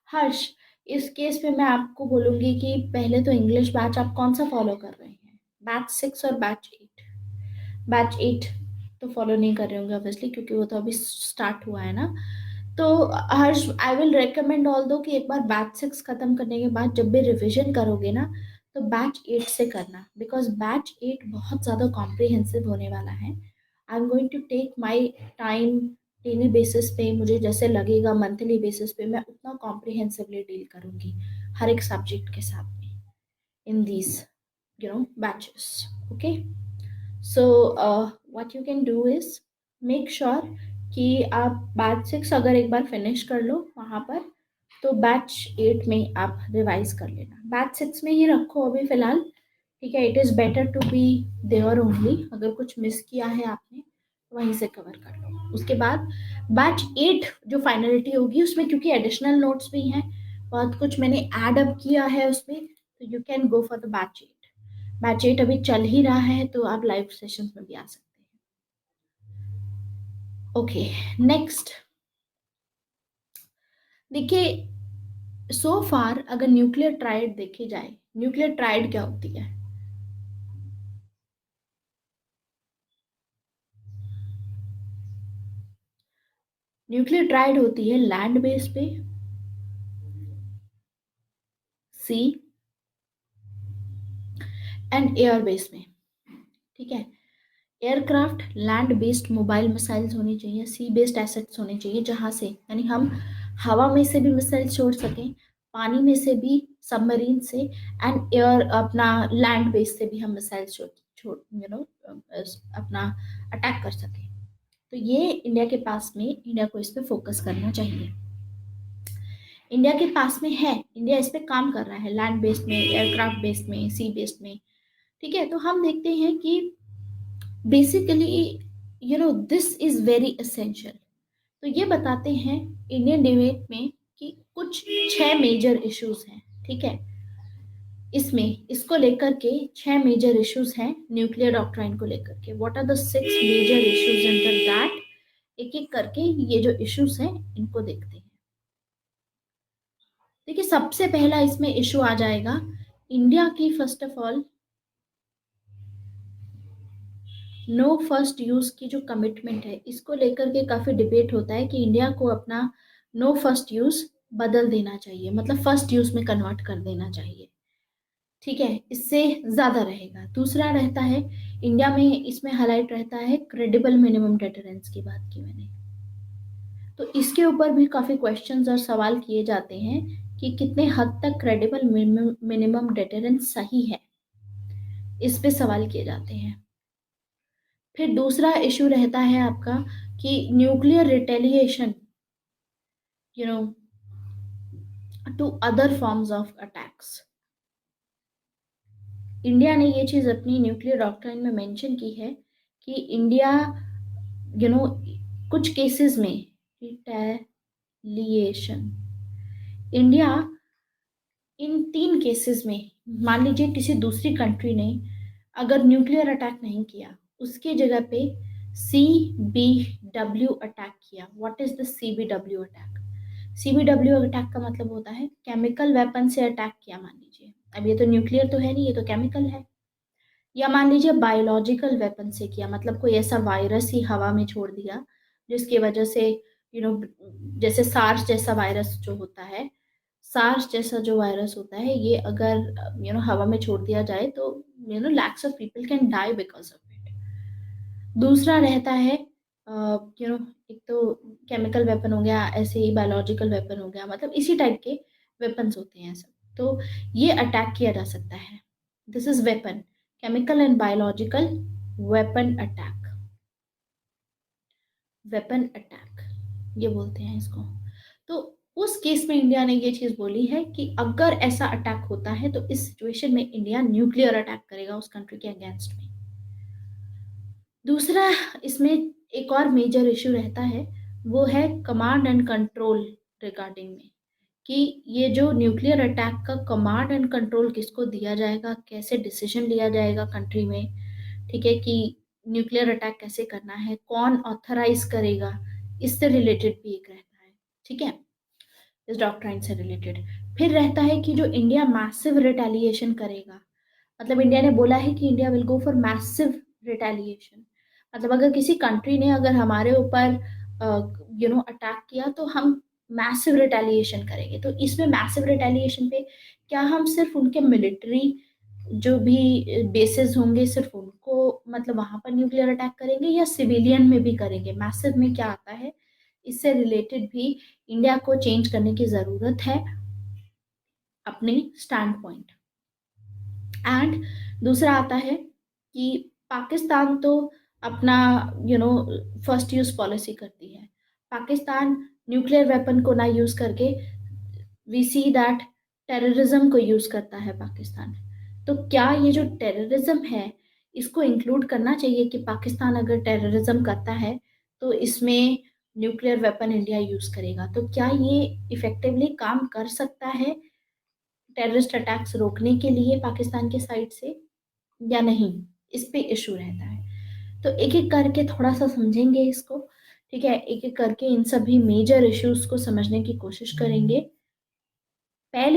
हर्ष, इस केस पे मैं आपको बोलूंगी कि पहले तो इंग्लिश बैच आप कौन सा फॉलो कर रहे हैं, बैच 6 और बैच 8? बैच 8 तो फॉलो नहीं कर रहे होंगे ऑब्वियसली, क्योंकि वो तो अभी स्टार्ट हुआ है ना। तो हर्ष, आई विल रिकमेंड ऑल दो कि एक बार बैच 6 खत्म करने के बाद जब भी रिविजन करोगे ना, तो बैच 8 से करना, बिकॉज बैच 8 बहुत ज़्यादा कॉम्प्रिहेंसिव होने वाला है। I am going to take my time, daily basis पे मुझे जैसे लगेगा, मंथली बेसिस पे मैं उतना कॉम्प्रिहेंसिवली डील करूंगी हर एक सब्जेक्ट के साथ में in these batches. Okay, so what you can do is make sure कि आप बैच 6 अगर एक बार फिनिश कर लो वहाँ पर, तो बैच 8 में आप रिवाइज कर लेना। बैच 6 में ही रखो अभी फिलहाल, ठीक है। It is better to be there only, अगर कुछ मिस किया है आपने तो वहीं से कवर कर लो। उसके बाद बैच 8 जो फाइनलिटी होगी उसमें, क्योंकि एडिशनल नोट्स भी हैं, बहुत कुछ मैंने ऐड अप किया है उसमें, तो you can go for the batch 8। Batch 8 अभी चल ही रहा है, तो आप लाइव सेशन में भी आ सकते हैं। ओके, नेक्स्ट देखिए, सो फार अगर न्यूक्लियर ट्राइड देखी जाए, न्यूक्लियर ट्राइड क्या होती है? न्यूक्लियर ट्राइड होती है लैंड बेस पे, सी एंड एयर बेस में। ठीक है, aircraft land based mobile missiles होनी चाहिए, सी बेस्ड एसेट्स होने चाहिए, जहां से यानी हम हवा में से भी मिसाइल छोड़ सकें, पानी में से भी, सबमरीन से, एंड एयर अपना लैंड बेस से भी हम मिसाइल छोड़ छोड़ अपना अटैक कर सकें। तो ये इंडिया के पास में, इंडिया को इस पे फोकस करना चाहिए। इंडिया के पास में है, इंडिया इस पे काम कर रहा है, लैंड बेस्ड में, एयरक्राफ्ट बेस्ड में, सी बेस्ड में। ठीक है, तो हम देखते हैं कि basically this is very essential. तो ये बताते हैं इंडियन डिबेट में कि कुछ 6 मेजर इश्यूज हैं। ठीक है, इसमें इसको लेकर के 6 मेजर इश्यूज हैं, न्यूक्लियर डॉक्ट्राइन को लेकर के। What are the 6 major issues under that? एक एक करके ये जो इश्यूज हैं इनको देखते हैं। देखिए, सबसे पहला इसमें इशू आ जाएगा इंडिया की, first of all know first use की जो कमिटमेंट है, इसको लेकर के काफी डिबेट होता है कि इंडिया को अपना नो फर्स्ट यूज बदल देना चाहिए, मतलब फर्स्ट यूज में कन्वर्ट कर देना चाहिए। ठीक है, इससे ज्यादा रहेगा। दूसरा रहता है इंडिया में, इसमें हाईलाइट रहता है क्रेडिबल मिनिमम डेटरेंस की बात की मैंने। तो इसके ऊपर भी काफी क्वेश्चंस और सवाल किए जाते हैं कि कितने हद तक क्रेडिबल मिनिमम डेटरेंस सही है, इस पे सवाल किए जाते हैं। फिर दूसरा इशू रहता है आपका कि nuclear retaliation, you know to other forms of attacks. India ने ये चीज अपनी न्यूक्लियर डॉक्ट्राइन में मेंशन की है कि इंडिया यू नो कुछ केसेस में रिटेलिएशन, इंडिया इन 3 केसेस में मान लीजिए किसी दूसरी कंट्री ने अगर न्यूक्लियर अटैक नहीं किया, उसकी जगह पे CBW अटैक किया। What is the CBW attack? CBW attack का मतलब होता है केमिकल वेपन से अटैक किया, मान लीजिए। अब ये तो न्यूक्लियर तो है नहीं, ये तो केमिकल है। या मान लीजिए बायोलॉजिकल वेपन से किया, मतलब कोई ऐसा वायरस ही हवा में छोड़ दिया जिसकी वजह से जैसे सार्स जैसा वायरस जो होता है, सार्स जैसा जो वायरस होता है, ये अगर हवा में छोड़ दिया जाए तो lakhs of people can die because of it. दूसरा रहता है एक तो केमिकल वेपन हो गया, ऐसे ही बायोलॉजिकल वेपन हो गया, मतलब इसी टाइप के वेपन्स होते हैं सब। तो ये अटैक किया जा सकता है। This is weapon, chemical and biological weapon attack, weapon attack ये बोलते हैं इसको। तो उस केस में इंडिया ने ये चीज बोली है कि अगर ऐसा अटैक होता है तो इस सिचुएशन में इंडिया न्यूक्लियर अटैक करेगा उस कंट्री के अगेंस्ट में। दूसरा इसमें एक और मेजर इशू रहता है, वो है कमांड एंड कंट्रोल रिगार्डिंग में, कि ये जो न्यूक्लियर अटैक का कमांड एंड कंट्रोल किसको दिया जाएगा, कैसे डिसीजन लिया जाएगा कंट्री में, ठीक है, कि न्यूक्लियर अटैक कैसे करना है, कौन ऑथराइज करेगा, इससे रिलेटेड भी एक रहता है। ठीक है, इस डॉक्ट्राइन से रिलेटेड। फिर रहता है कि जो इंडिया मैसिव रिटेलिएशन करेगा, मतलब इंडिया ने बोला है कि India will go for massive retaliation. मतलब अगर किसी कंट्री ने अगर हमारे ऊपर अटैक किया तो हम मैसिव रिटेलिएशन करेंगे। तो इसमें मैसिव रिटेलिएशन पे क्या हम सिर्फ उनके मिलिट्री जो भी बेसिस होंगे सिर्फ उनको, मतलब वहां पर न्यूक्लियर अटैक करेंगे, या सिविलियन में भी करेंगे? मैसिव में क्या आता है, इससे रिलेटेड भी इंडिया को चेंज करने की जरूरत है अपने स्टैंड पॉइंट। एंड दूसरा आता है कि पाकिस्तान तो अपना फर्स्ट यूज पॉलिसी करती है। पाकिस्तान न्यूक्लियर वेपन को ना यूज करके वी सी दैट टेररिज्म को यूज करता है पाकिस्तान। तो क्या ये जो टेररिज्म है इसको इंक्लूड करना चाहिए कि पाकिस्तान अगर टेररिज्म करता है तो इसमें न्यूक्लियर वेपन इंडिया यूज करेगा? तो क्या ये इफेक्टिवली काम कर सकता है टेररिस्ट अटैक्स रोकने के लिए पाकिस्तान के साइड से, या नहीं? इस पे इशू रहता है। तो एक एक करके थोड़ा सा समझेंगे इसको। ठीक है, एक एक करके इन सभी मेजर इश्यूज को समझने की कोशिश करेंगे।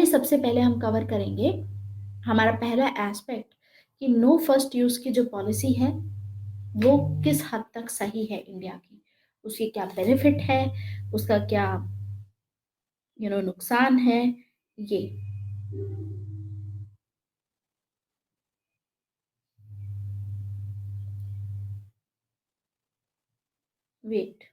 सबसे पहले हम कवर करेंगे हमारा पहला एस्पेक्ट कि नो फर्स्ट यूज की जो पॉलिसी है वो किस हद तक सही है इंडिया की, उसकी क्या बेनिफिट है, उसका क्या नुकसान है। ये वेट,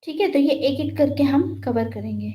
ठीक है, तो ये एक एक करके हम कवर करेंगे।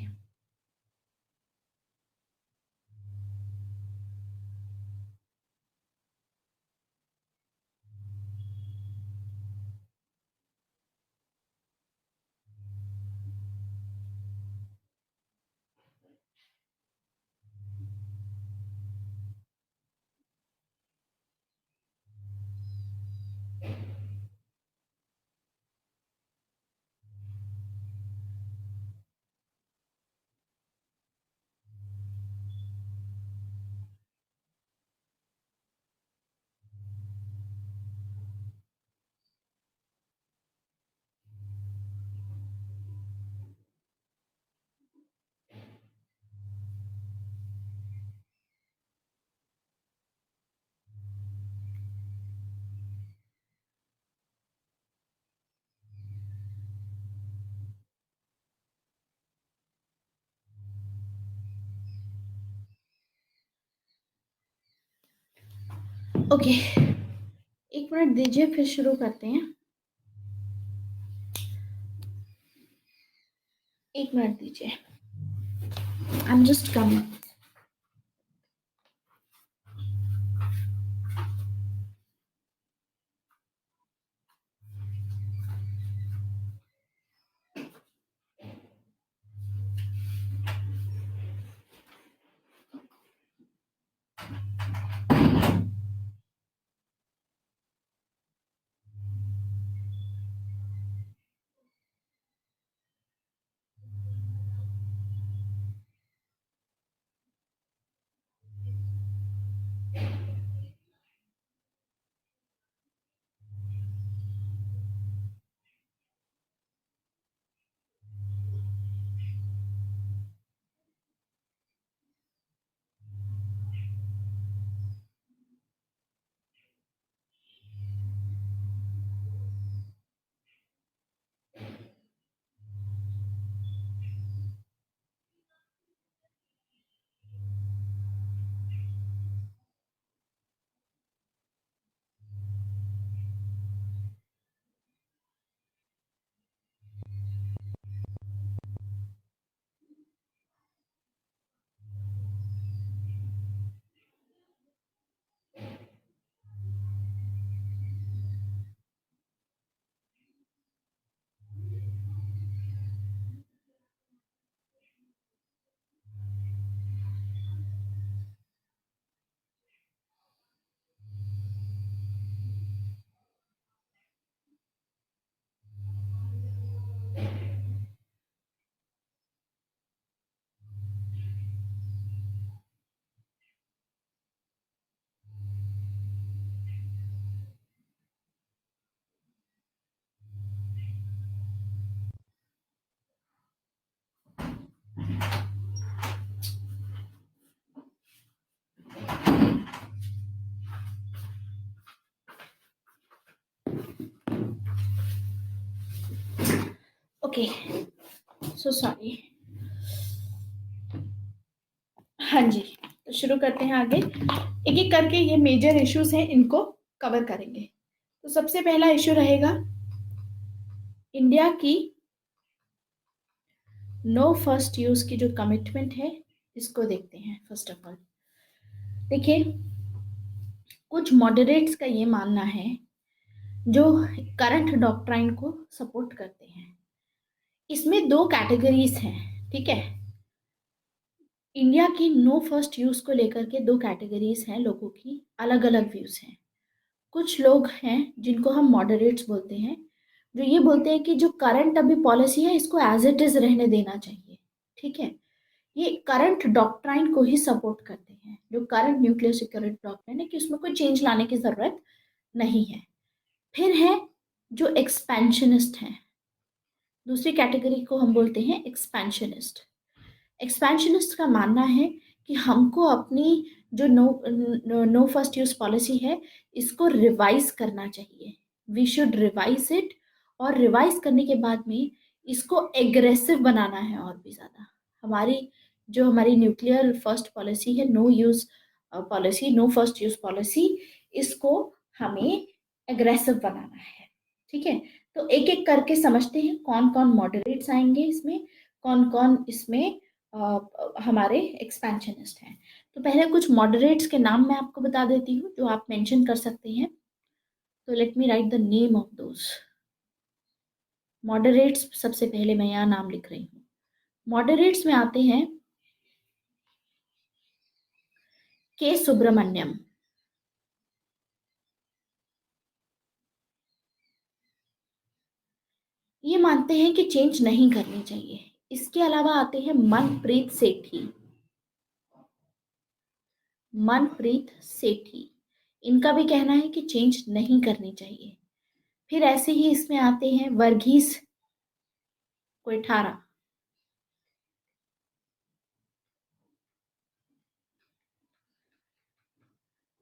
ओके, एक मिनट दीजिए, फिर शुरू करते हैं। एक मिनट दीजिए, I am just coming. Okay, so sorry. हाँ जी, तो शुरू करते हैं आगे। एक एक करके ये मेजर इश्यूज हैं, इनको कवर करेंगे। तो सबसे पहला इश्यू रहेगा इंडिया की नो फर्स्ट यूज की जो कमिटमेंट है, इसको देखते हैं। फर्स्ट ऑफ ऑल देखिए, कुछ मॉडरेट्स का ये मानना है जो करंट डॉक्ट्राइन को सपोर्ट करते हैं। इसमें दो कैटेगरीज हैं, ठीक है। इंडिया की नो फर्स्ट यूज को लेकर के दो कैटेगरीज हैं, लोगों की अलग अलग व्यूज हैं। कुछ लोग हैं जिनको हम मॉडरेट्स बोलते हैं, जो ये बोलते हैं कि जो करंट अभी पॉलिसी है इसको एज इट इज रहने देना चाहिए, ठीक है। ये करंट डॉक्ट्राइन को ही सपोर्ट करते हैं, जो करंट न्यूक्लियर सिक्योरिटी डॉक्ट्राइन है कि उसमें कोई चेंज लाने की जरूरत नहीं है। फिर है जो एक्सपेंशनिस्ट हैं, दूसरी कैटेगरी को हम बोलते हैं एक्सपेंशनिस्ट। एक्सपेंशनिस्ट का मानना है कि हमको अपनी जो नो फर्स्ट यूज पॉलिसी है इसको रिवाइज करना चाहिए। वी शुड रिवाइज इट, और रिवाइज करने के बाद में इसको एग्रेसिव बनाना है और भी ज़्यादा। हमारी न्यूक्लियर फर्स्ट पॉलिसी है, no use policy, no first use policy, इसको हमें एग्रेसिव बनाना है, ठीक है। तो एक एक करके समझते हैं कौन कौन मॉडरेट्स आएंगे इसमें, कौन कौन इसमें हमारे एक्सपेंशनिस्ट हैं। तो पहले कुछ मॉडरेट्स के नाम मैं आपको बता देती हूँ जो आप मेंशन कर सकते हैं। तो late me write the name of those moderates. सबसे पहले मैं यहाँ नाम लिख रही हूँ। मॉडरेट्स में आते हैं के सुब्रमण्यम, ये मानते हैं कि चेंज नहीं करनी चाहिए। इसके अलावा आते हैं मनप्रीत सेठी। मनप्रीत सेठी, इनका भी कहना है कि चेंज नहीं करनी चाहिए। फिर ऐसे ही इसमें आते हैं वर्गीस कोठारा।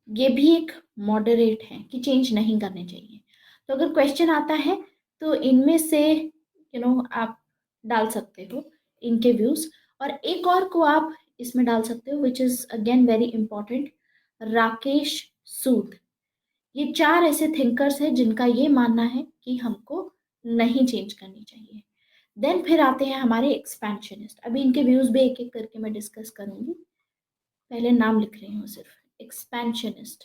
ये भी एक मॉडरेट है कि चेंज नहीं करने चाहिए। तो अगर क्वेश्चन आता है तो इनमें से आप डाल सकते हो इनके व्यूज, और एक और को आप इसमें डाल सकते हो which is again very important, Rakesh Sood. ये चार ऐसे थिंकर्स हैं जिनका ये मानना है कि हमको नहीं चेंज करनी चाहिए। देन फिर आते हैं हमारे एक्सपेंशनिस्ट। अभी इनके व्यूज भी एक एक करके मैं डिस्कस करूंगी, पहले नाम लिख रही हूँ सिर्फ। एक्सपेंशनिस्ट,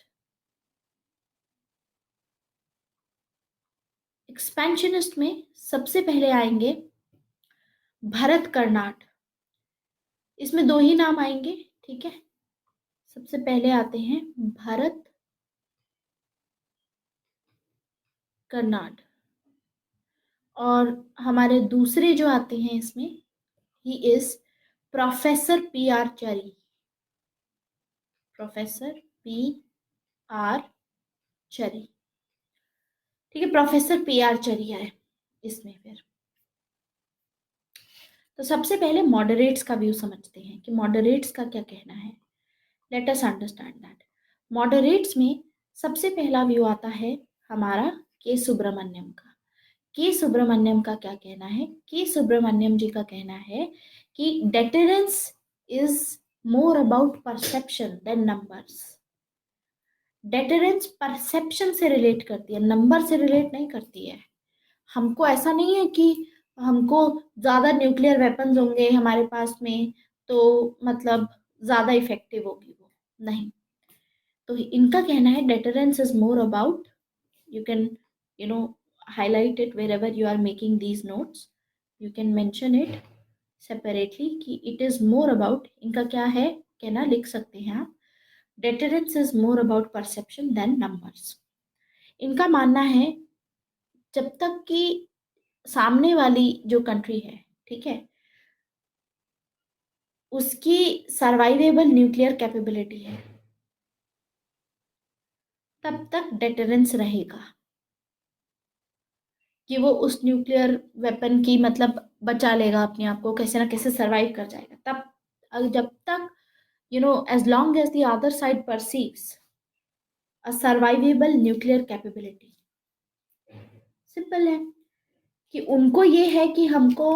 एक्सपेंशनिस्ट में सबसे पहले आएंगे भरत कर्नाड। इसमें दो ही नाम आएंगे, ठीक है। सबसे पहले आते हैं भरत कर्नाड, और हमारे दूसरे जो आते हैं इसमें, he is professor P R चरी। प्रोफेसर पी आर चरी, ठीक है, प्रोफेसर पी आर चरी है इसमें। फिर तो सबसे पहले मॉडरेट्स का व्यू समझते हैं कि मॉडरेट्स का क्या कहना है। Let us understand that. Moderates में सबसे पहला व्यू आता है हमारा के सुब्रमण्यम का। के सुब्रमण्यम का क्या कहना है? के सुब्रमण्यम जी का कहना है कि deterrence is more about perception than numbers. Deterrence perception से रिलेट करती है, नंबर से रिलेट नहीं करती है। हमको ऐसा नहीं है कि हमको ज्यादा न्यूक्लियर वेपन्स होंगे हमारे पास में तो मतलब ज्यादा इफेक्टिव होगी वो, नहीं। तो इनका कहना है deterrence is more about, you can highlight it wherever you are making these notes, you can mention it separately कि it is more about, इनका क्या है कहना, लिख सकते हैं आप, deterrence is more about perception than numbers। इनका मानना है जब तक कि सामने वाली जो कंट्री है, ठीक है, उसकी सर्वाइवेबल न्यूक्लियर कैपेबिलिटी है तब तक डेटरेंस रहेगा, कि वो उस न्यूक्लियर वेपन की मतलब बचा लेगा अपने आप को, कैसे ना कैसे सरवाइव कर जाएगा। जब तक as long as the other side perceives a survivable nuclear capability. Simple है। कि उनको ये है कि हमको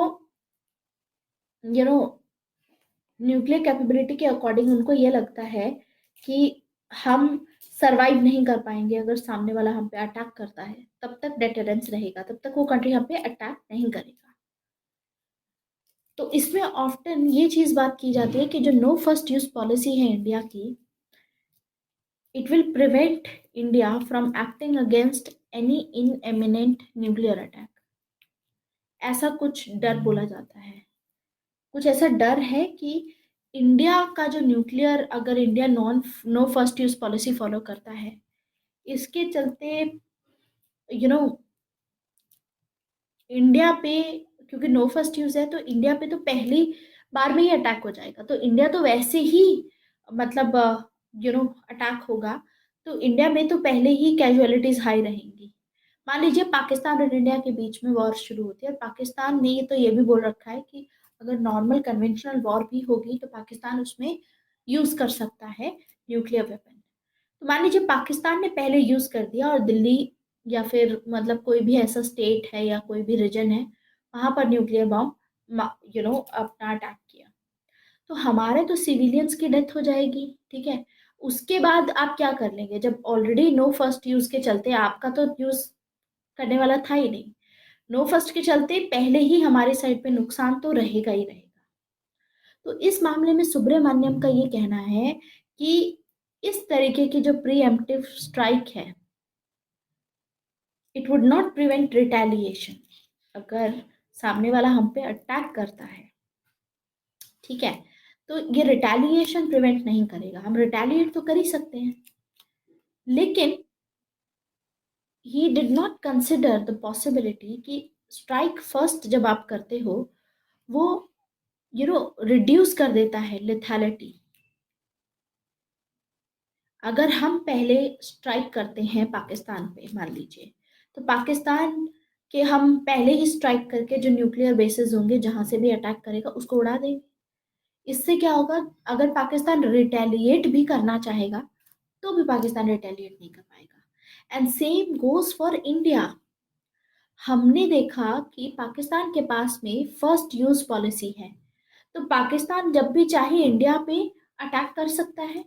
यू नो न्यूक्लियर कैपेबिलिटी के अकॉर्डिंग उनको ये लगता है कि हम सरवाइव नहीं कर पाएंगे अगर सामने वाला हम पे अटैक करता है, तब तक डेटरेंस रहेगा, तब तक वो कंट्री हम पे अटैक नहीं करेगा। तो इसमें ऑफ्टन ये चीज बात की जाती है कि जो नो फर्स्ट यूज पॉलिसी है इंडिया की, it will prevent India from acting against any in eminent nuclear attack. ऐसा कुछ डर बोला जाता है, कुछ ऐसा डर है कि इंडिया का जो न्यूक्लियर, अगर India non no first use policy follow करता है, इसके चलते यू नो इंडिया पे, क्योंकि नो फर्स्ट यूज है तो इंडिया पे तो पहली बार में ही अटैक हो जाएगा, तो इंडिया तो वैसे ही मतलब अटैक होगा, तो इंडिया में तो पहले ही कैजुअलिटीज हाई रहेंगी। मान लीजिए पाकिस्तान और इंडिया के बीच में वॉर शुरू होती है, और पाकिस्तान ने ये भी बोल रखा है कि अगर नॉर्मल कन्वेंशनल वॉर भी होगी तो पाकिस्तान उसमें यूज कर सकता है न्यूक्लियर वेपन। तो मान लीजिए पाकिस्तान ने पहले यूज कर दिया और दिल्ली या फिर मतलब कोई भी ऐसा स्टेट है या कोई भी रीजन है वहां पर न्यूक्लियर बॉम्ब अपना अटैक किया, तो हमारे तो सिविलियंस की डेथ हो जाएगी। ठीक है, उसके बाद आप क्या कर लेंगे जब ऑलरेडी नो फर्स्ट यूज के चलते आपका तो यूज करने वाला था ही नहीं, नो फर्स्ट के चलते पहले ही हमारी साइड पे नुकसान तो रहेगा ही रहेगा। तो इस मामले में सुब्रमण्यम का ये कहना है कि इस तरीके की जो प्री एम्प्टिव स्ट्राइक है, it would not prevent retaliation. अगर सामने वाला हम पे अटैक करता है, ठीक है, तो ये रिटेलिएशन प्रिवेंट नहीं करेगा। हम रिटेलिएट तो कर ही सकते हैं, लेकिन he did not consider the possibility कि स्ट्राइक फर्स्ट जब आप करते हो वो रिड्यूस कर देता है लिथैलिटी। अगर हम पहले स्ट्राइक करते हैं पाकिस्तान पे मान लीजिए, तो पाकिस्तान के हम पहले ही स्ट्राइक करके जो न्यूक्लियर बेसिस होंगे जहां से भी अटैक करेगा उसको उड़ा देंगे। इससे क्या होगा, अगर पाकिस्तान रिटेलिएट भी करना चाहेगा तो भी पाकिस्तान रिटेलिएट नहीं कर पाएगा। And same goes for India. हमने देखा कि पाकिस्तान के पास में फर्स्ट यूज पॉलिसी है, तो पाकिस्तान जब भी चाहे इंडिया पे अटैक कर सकता है।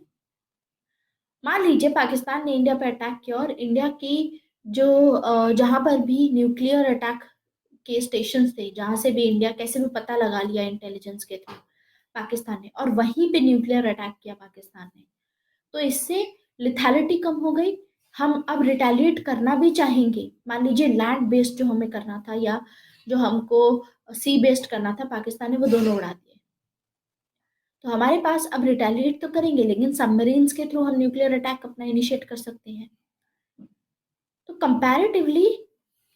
मान लीजिए पाकिस्तान ने इंडिया पे अटैक किया और इंडिया की जो जहां पर भी न्यूक्लियर अटैक के स्टेशन थे, जहां से भी इंडिया कैसे भी पता लगा लिया इंटेलिजेंस के थ्रू पाकिस्तान ने, और वहीं पे न्यूक्लियर अटैक किया पाकिस्तान ने, तो इससे लिथैलिटी कम हो गई। हम अब रिटेलिएट करना भी चाहेंगे, मान लीजिए लैंड बेस्ड जो हमें करना था या जो हमको सी बेस्ड करना था, पाकिस्तान ने वो दोनों उड़ा दिए। तो हमारे पास अब रिटेलिएट तो करेंगे, लेकिन सबमरीन्स के थ्रू हम न्यूक्लियर अटैक अपना इनिशिएट कर सकते हैं, तो कंपैरेटिवली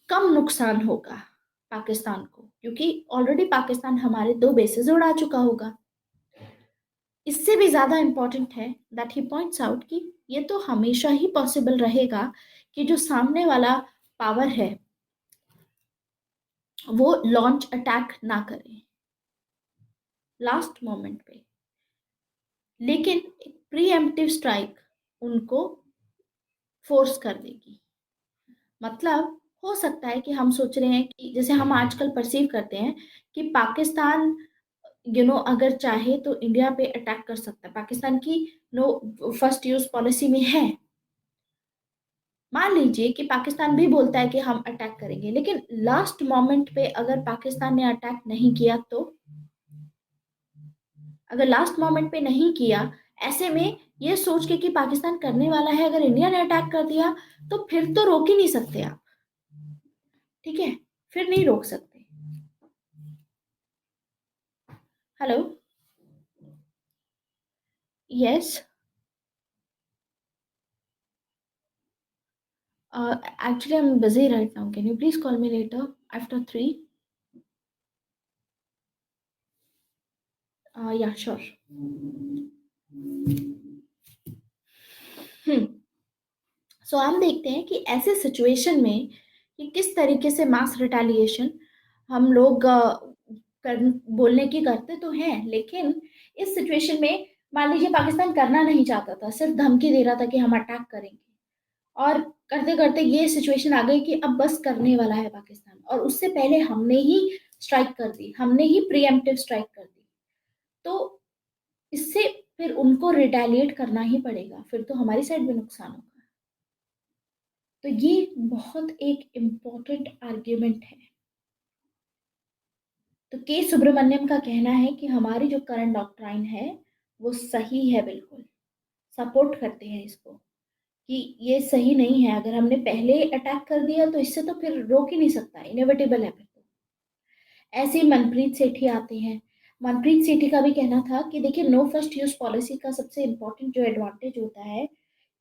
कम नुकसान होगा पाकिस्तान को, क्योंकि ऑलरेडी पाकिस्तान हमारे 2 बेसेस उड़ा चुका होगा। इससे भी ज्यादा इंपॉर्टेंट है दैट ही पॉइंट्स आउट कि ये तो हमेशा ही पॉसिबल रहेगा कि जो सामने वाला पावर है वो लॉन्च अटैक ना करे लास्ट मोमेंट पे, लेकिन एक प्री एम्प्टिव स्ट्राइक उनको फोर्स कर देगी। मतलब हो सकता है कि हम सोच रहे हैं कि जैसे हम आजकल परसीव करते हैं कि पाकिस्तान अगर चाहे तो इंडिया पे अटैक कर सकता है, पाकिस्तान की नो फर्स्ट यूज पॉलिसी में है। मान लीजिए कि पाकिस्तान भी बोलता है कि हम अटैक करेंगे, लेकिन लास्ट मोमेंट पे अगर पाकिस्तान ने अटैक नहीं किया, तो अगर लास्ट मोमेंट पे नहीं किया, ऐसे में ये सोच के कि पाकिस्तान करने वाला है, अगर इंडिया ने अटैक कर दिया तो फिर तो रोक ही नहीं सकते आप। ठीक है, फिर नहीं रोक सकते। Hello, yes, actually I'm busy right now, can you please call me later after 3? Yeah, sure. हम्म, सो हम देखते हैं कि ऐसे सिचुएशन में कि किस तरीके से मास रिटेलिएशन हम लोग बोलने की करते तो हैं, लेकिन इस सिचुएशन में मान लीजिए पाकिस्तान करना नहीं चाहता था, सिर्फ धमकी दे रहा था कि हम अटैक करेंगे, और करते करते ये सिचुएशन आ गई कि अब बस करने वाला है पाकिस्तान, और उससे पहले हमने ही स्ट्राइक कर दी, हमने ही प्रीएम्प्टिव स्ट्राइक कर दी। तो इससे फिर उनको रिटेलिएट करना ही पड़ेगा, फिर तो हमारी साइड भी नुकसान होगा। तो ये बहुत एक इम्पोर्टेंट आर्ग्यूमेंट है। तो के सुब्रमण्यम का कहना है कि हमारी जो करंट डॉक्ट्राइन है वो सही है, बिल्कुल सपोर्ट करते हैं इसको कि ये सही नहीं है। अगर हमने पहले अटैक कर दिया तो इससे तो फिर रोक ही नहीं सकता, इनएविटेबल है फिर तो। ऐसे ही मनप्रीत सेठी आते हैं। मनप्रीत सेठी का भी कहना था कि देखिए, नो फर्स्ट यूज पॉलिसी का सबसे इम्पोर्टेंट जो एडवांटेज होता है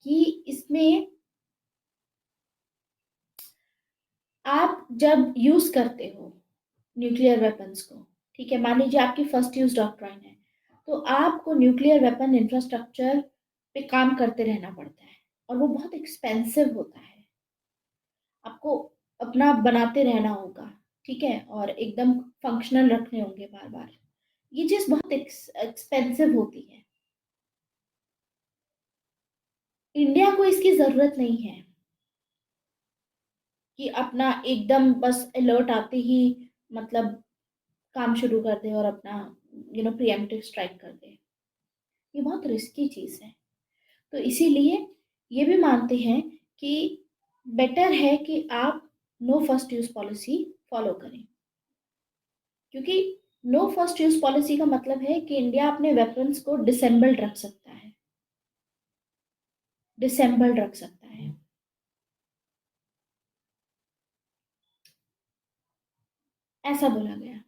कि इसमें आप जब यूज करते हो न्यूक्लियर वेपन्स को, ठीक है, मान लीजिए आपकी फर्स्ट यूज डॉक्ट्राइन है, तो आपको न्यूक्लियर वेपन इंफ्रास्ट्रक्चर पे काम करते रहना पड़ता है, और वो बहुत एक्सपेंसिव होता है। आपको अपना बनाते रहना होगा, ठीक है, और एकदम फंक्शनल रखने होंगे बार बार। ये चीज बहुत एक्सपेंसिव होती है। इंडिया को इसकी जरूरत नहीं है कि अपना एकदम बस अलर्ट आते ही मतलब काम शुरू कर दे और अपना प्रिएम्प्टिव स्ट्राइक कर दे। ये बहुत रिस्की चीज है। तो इसीलिए ये भी मानते हैं कि बेटर है कि आप no first use policy follow करें, क्योंकि नो फर्स्ट यूज पॉलिसी का मतलब है कि इंडिया अपने वेपन्स को डिसेंबल्ड रख सकता है, डिसेंबल्ड रख सकता है। ऐसा बोला गया।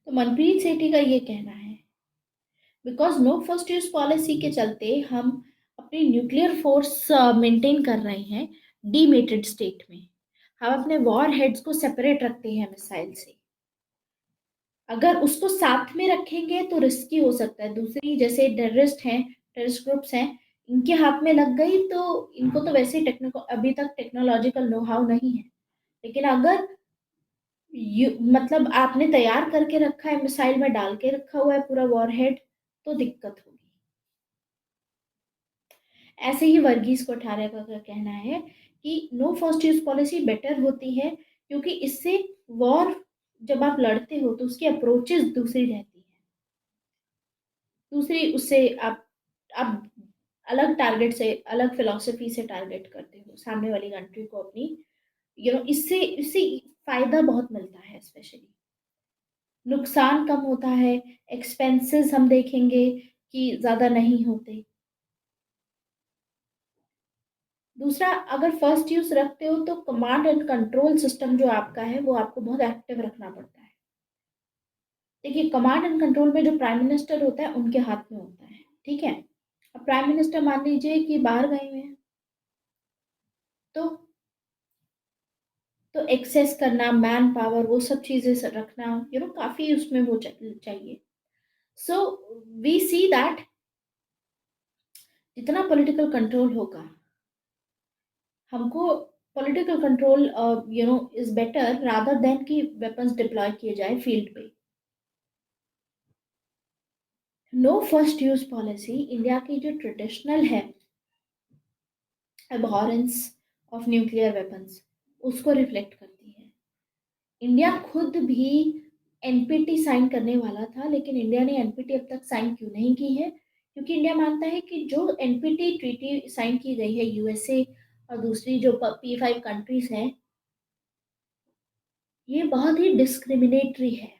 तो मनप्रीत सेठी का ये कहना है, because no first use policy के चलते हम अपनी न्यूक्लियर फोर्स मेंटेन कर रहे हैं डीमेटेड स्टेट में। हम अपने वॉर हेड्स को सेपरेट रखते हैं मिसाइल से। अगर उसको साथ में रखेंगे तो रिस्की हो सकता है। दूसरी, जैसे टेररिस्ट हैं, टेररिस्ट ग्रुप्स हैं, इनके हाथ में लग गई तो इनको तो वैसे ही अभी तक टेक्नोलॉजिकल नो हाउ नहीं है। लेकिन अगर मतलब आपने तैयार करके रखा है, मिसाइल में डाल के रखा हुआ है पूरा वॉरहेड, तो दिक्कत होगी। ऐसे ही वर्गीज कोठारिया का कहना है कि no first use policy better होती है, क्योंकि इससे वॉर जब आप लड़ते हो तो उसकी अप्रोचेस दूसरी रहती है। दूसरी, उससे आप अलग टारगेट से, अलग फिलॉसफी से टारगेट करते हो सामने वाली कंट्री को अपनी। इससे इससे फायदा बहुत मिलता है, स्पेशली नुकसान कम होता है, एक्सपेंसेस हम देखेंगे कि ज्यादा नहीं होते। दूसरा, अगर फर्स्ट यूज रखते हो तो कमांड एंड कंट्रोल सिस्टम जो आपका है वो आपको बहुत एक्टिव रखना पड़ता है। देखिए, कमांड एंड कंट्रोल में जो प्राइम मिनिस्टर होता है उनके हाथ में होता है, ठीक है। अब प्राइम मिनिस्टर मान लीजिए कि बाहर गए हुए हैं, तो एक्सेस करना, मैन पावर, वो सब चीजें रखना, काफी उसमें वो चाहिए। सो वी सी दैट जितना पॉलिटिकल कंट्रोल होगा, हमको political control is better rather than कि वेपन्स डिप्लॉय किए जाए फील्ड पे। No first use policy India की जो ट्रेडिशनल है अबहॉरेंस ऑफ न्यूक्लियर वेपन्स, उसको रिफ्लेक्ट करती है। इंडिया खुद भी एनपीटी साइन करने वाला था, लेकिन इंडिया ने एनपीटी अब तक साइन क्यों नहीं की है? क्योंकि इंडिया मानता है कि जो एनपीटी ट्रीटी साइन की गई है यूएसए और दूसरी जो P5 कंट्रीज हैं, ये बहुत ही डिस्क्रिमिनेटरी है।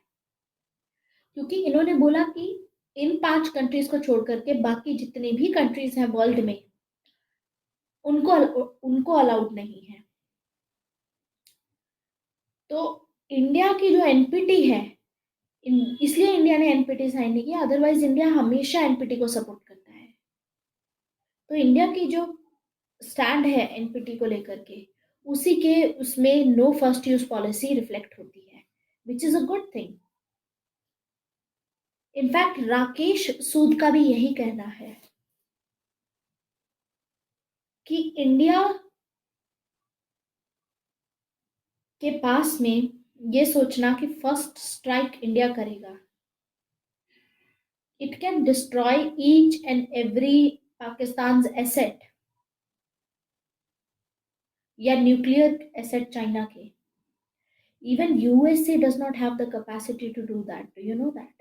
क्योंकि इन्होंने बोला कि इन 5 कंट्रीज को छोड़ करके बाकी जितने भी कंट्रीज हैं वर्ल्ड में, उनको उनको अलाउड नहीं है। तो इंडिया की जो एनपीटी है, इसलिए इंडिया ने एनपीटी साइन नहीं किया, अदरवाइज इंडिया हमेशा एनपीटी को सपोर्ट करता है। तो इंडिया की जो स्टैंड है एनपीटी को लेकर के, उसी के उसमें no first use policy reflect होती है, which is a good thing. In fact Rakesh Sood का भी यही कहना है कि इंडिया के पास में ये सोचना कि फर्स्ट स्ट्राइक इंडिया करेगा, it can destroy each and every Pakistan asset. या न्यूक्लियर एसेट चाइना के, even USA does not have the capacity to do that, do you know that?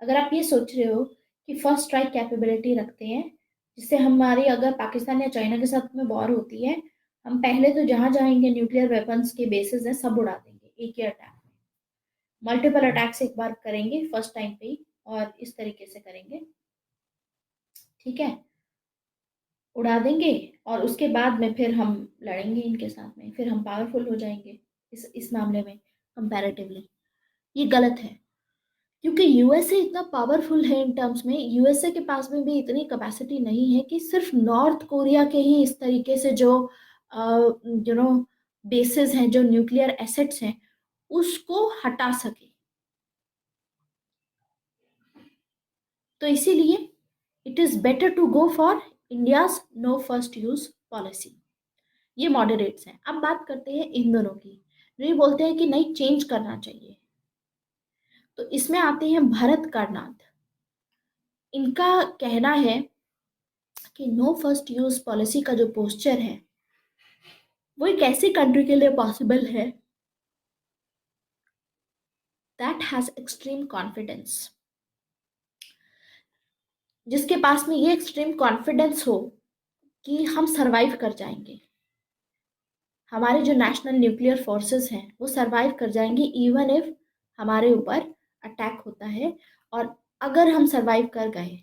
अगर आप ये सोच रहे हो कि फर्स्ट स्ट्राइक कैपेबिलिटी रखते हैं, जिससे हमारी अगर पाकिस्तान या चाइना के साथ में वॉर होती है, हम पहले तो जहां जाएंगे न्यूक्लियर वेपन्स के बेसिस हैं सब उड़ा देंगे एक ही अटैक में। मल्टीपल अटैक्स एक बार करेंगे फर्स्ट टाइम पे ही, और इस तरीके से करेंगे, ठीक है, उड़ा देंगे, और उसके बाद में फिर हम लड़ेंगे इनके साथ में, फिर हम पावरफुल हो जाएंगे इस मामले में कंपैरेटिवली। ये गलत है, क्योंकि यूएसए इतना पावरफुल है इन टर्म्स में, यूएसए के पास में भी इतनी कैपेसिटी नहीं है कि सिर्फ नॉर्थ कोरिया के ही इस तरीके से जो यू नो बेसिस हैं, जो न्यूक्लियर एसेट्स हैं, उसको हटा सके। तो इसीलिए it is better to go for India's no first use policy. ये मॉडरेट्स हैं। अब बात करते हैं इन दोनों की, जो ये बोलते हैं कि नहीं चेंज करना चाहिए। तो इसमें आते हैं भरत कारनाथ। इनका कहना है कि नो फर्स्ट यूज पॉलिसी का जो पोस्चर है वो एक ऐसी कंट्री के लिए पॉसिबल है दैट हैज एक्सट्रीम कॉन्फिडेंस, जिसके पास में ये एक्सट्रीम कॉन्फिडेंस हो कि हम सरवाइव कर जाएंगे, हमारे जो नेशनल न्यूक्लियर फोर्सेस हैं वो सरवाइव कर जाएंगे इवन इफ हमारे ऊपर अटैक होता है। और अगर हम सरवाइव कर गए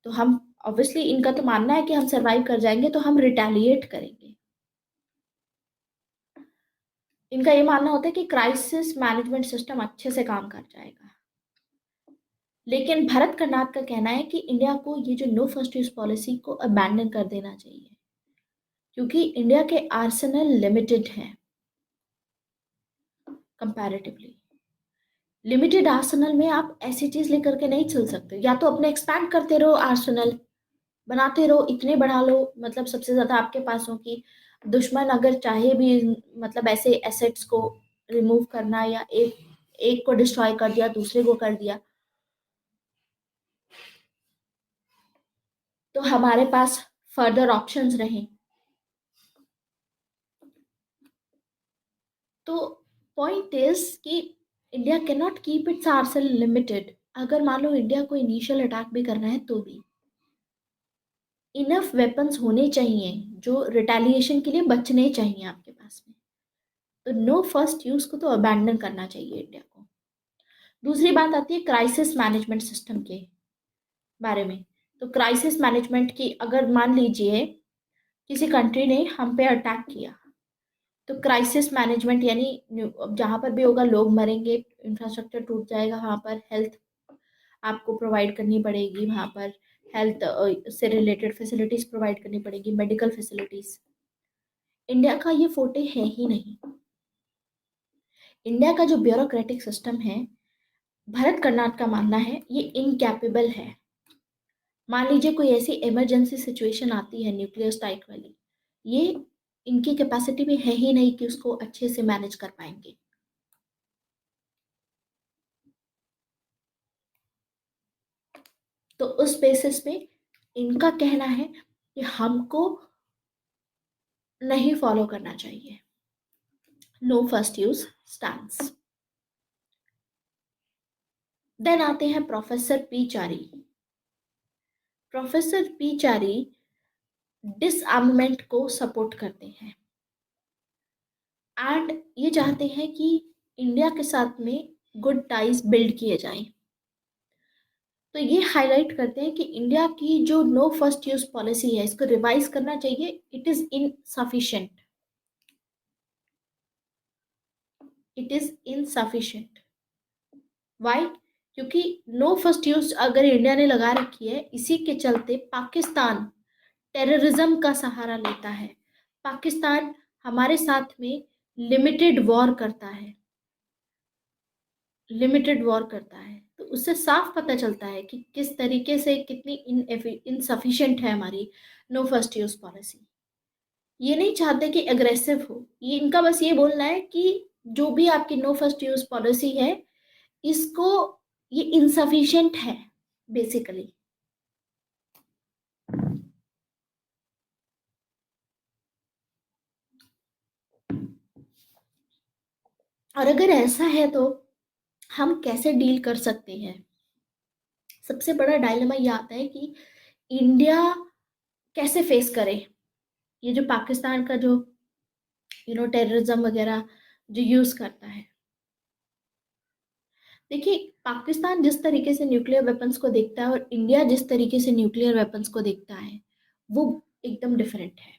तो हम ऑब्वियसली, इनका तो मानना है कि हम सरवाइव कर जाएंगे तो हम रिटेलिएट करेंगे। इनका ये मानना होता है कि क्राइसिस मैनेजमेंट सिस्टम अच्छे से काम कर जाएगा। लेकिन भरत कर्नाड का कहना है कि इंडिया को ये जो नो फर्स्ट यूज पॉलिसी को अबैंडन कर देना चाहिए, क्योंकि इंडिया के आर्सेनल लिमिटेड हैं कंपैरेटिवली। लिमिटेड आर्सेनल में आप ऐसी चीज लेकर के नहीं चल सकते, या तो अपने एक्सपैंड करते रहो, आर्सेनल बनाते रहो, इतने बढ़ा लो, मतलब सबसे ज्यादा आपके पास हो कि दुश्मन अगर चाहे भी मतलब ऐसे एसेट्स को रिमूव करना, या एक एक को डिस्ट्रॉय कर दिया दूसरे को कर दिया, तो हमारे पास फर्दर ऑप्शंस रहें। तो पॉइंट इज कि India can not keep its Arsenal limited. अगर मान लो इंडिया को इनिशियल अटैक भी करना है तो भी इनफ वेपन्स होने चाहिए जो रिटेलिएशन के लिए बचने चाहिए आपके पास में। तो नो फर्स्ट यूज को तो अबैंडन करना चाहिए इंडिया को। दूसरी बात आती है क्राइसिस मैनेजमेंट सिस्टम के बारे में। तो क्राइसिस मैनेजमेंट की, अगर मान लीजिए किसी कंट्री ने हम पे अटैक किया, तो क्राइसिस मैनेजमेंट यानी जहां पर भी होगा लोग मरेंगे, इंफ्रास्ट्रक्चर टूट जाएगा, वहां पर हेल्थ आपको प्रोवाइड करनी पड़ेगी, वहां पर हेल्थ से रिलेटेड फैसिलिटीज प्रोवाइड करनी पड़ेगी, मेडिकल फैसिलिटीज। इंडिया का ये फोटे है ही नहीं। इंडिया का जो ब्यूरोक्रेटिक सिस्टम है, भरत कर्नाड का मानना है ये इनकैपेबल है। मान लीजिए कोई ऐसी इमरजेंसी सिचुएशन आती है न्यूक्लियर स्ट्राइक वाली, ये इनकी कैपेसिटी में है ही नहीं कि उसको अच्छे से मैनेज कर पाएंगे। तो उस बेसिस पे इनका कहना है कि हमको नहीं फॉलो करना चाहिए no first use stands. Then आते हैं professor P Chari. Professor P Chari disarmament को सपोर्ट करते हैं एंड ये चाहते हैं कि इंडिया के साथ में गुड टाइज बिल्ड किए जाएं। तो ये हाईलाइट करते हैं कि इंडिया की जो नो फर्स्ट यूज पॉलिसी है इसको रिवाइज करना चाहिए, it is insufficient, it is insufficient. Why? क्योंकि नो फर्स्ट यूज अगर इंडिया ने लगा रखी है, इसी के चलते पाकिस्तान टेररिज्म का सहारा लेता है, पाकिस्तान हमारे साथ में लिमिटेड वॉर करता है, लिमिटेड वॉर करता है। तो उससे साफ पता चलता है कि किस तरीके से कितनी इनसफिशिएंट है हमारी नो फर्स्ट यूज पॉलिसी। ये नहीं चाहते कि अग्रेसिव हो, ये इनका बस ये बोलना है कि जो भी आपकी नो फर्स्ट यूज पॉलिसी है इसको, ये इनसफिशिएंट है बेसिकली। और अगर ऐसा है तो हम कैसे डील कर सकते हैं? सबसे बड़ा डायलेमा ये आता है कि इंडिया कैसे फेस करे ये जो पाकिस्तान का जो टेररिज्म वगैरह जो यूज करता है। देखिए, पाकिस्तान जिस तरीके से न्यूक्लियर वेपन्स को देखता है और इंडिया जिस तरीके से न्यूक्लियर वेपन्स को देखता है, वो एकदम डिफरेंट है।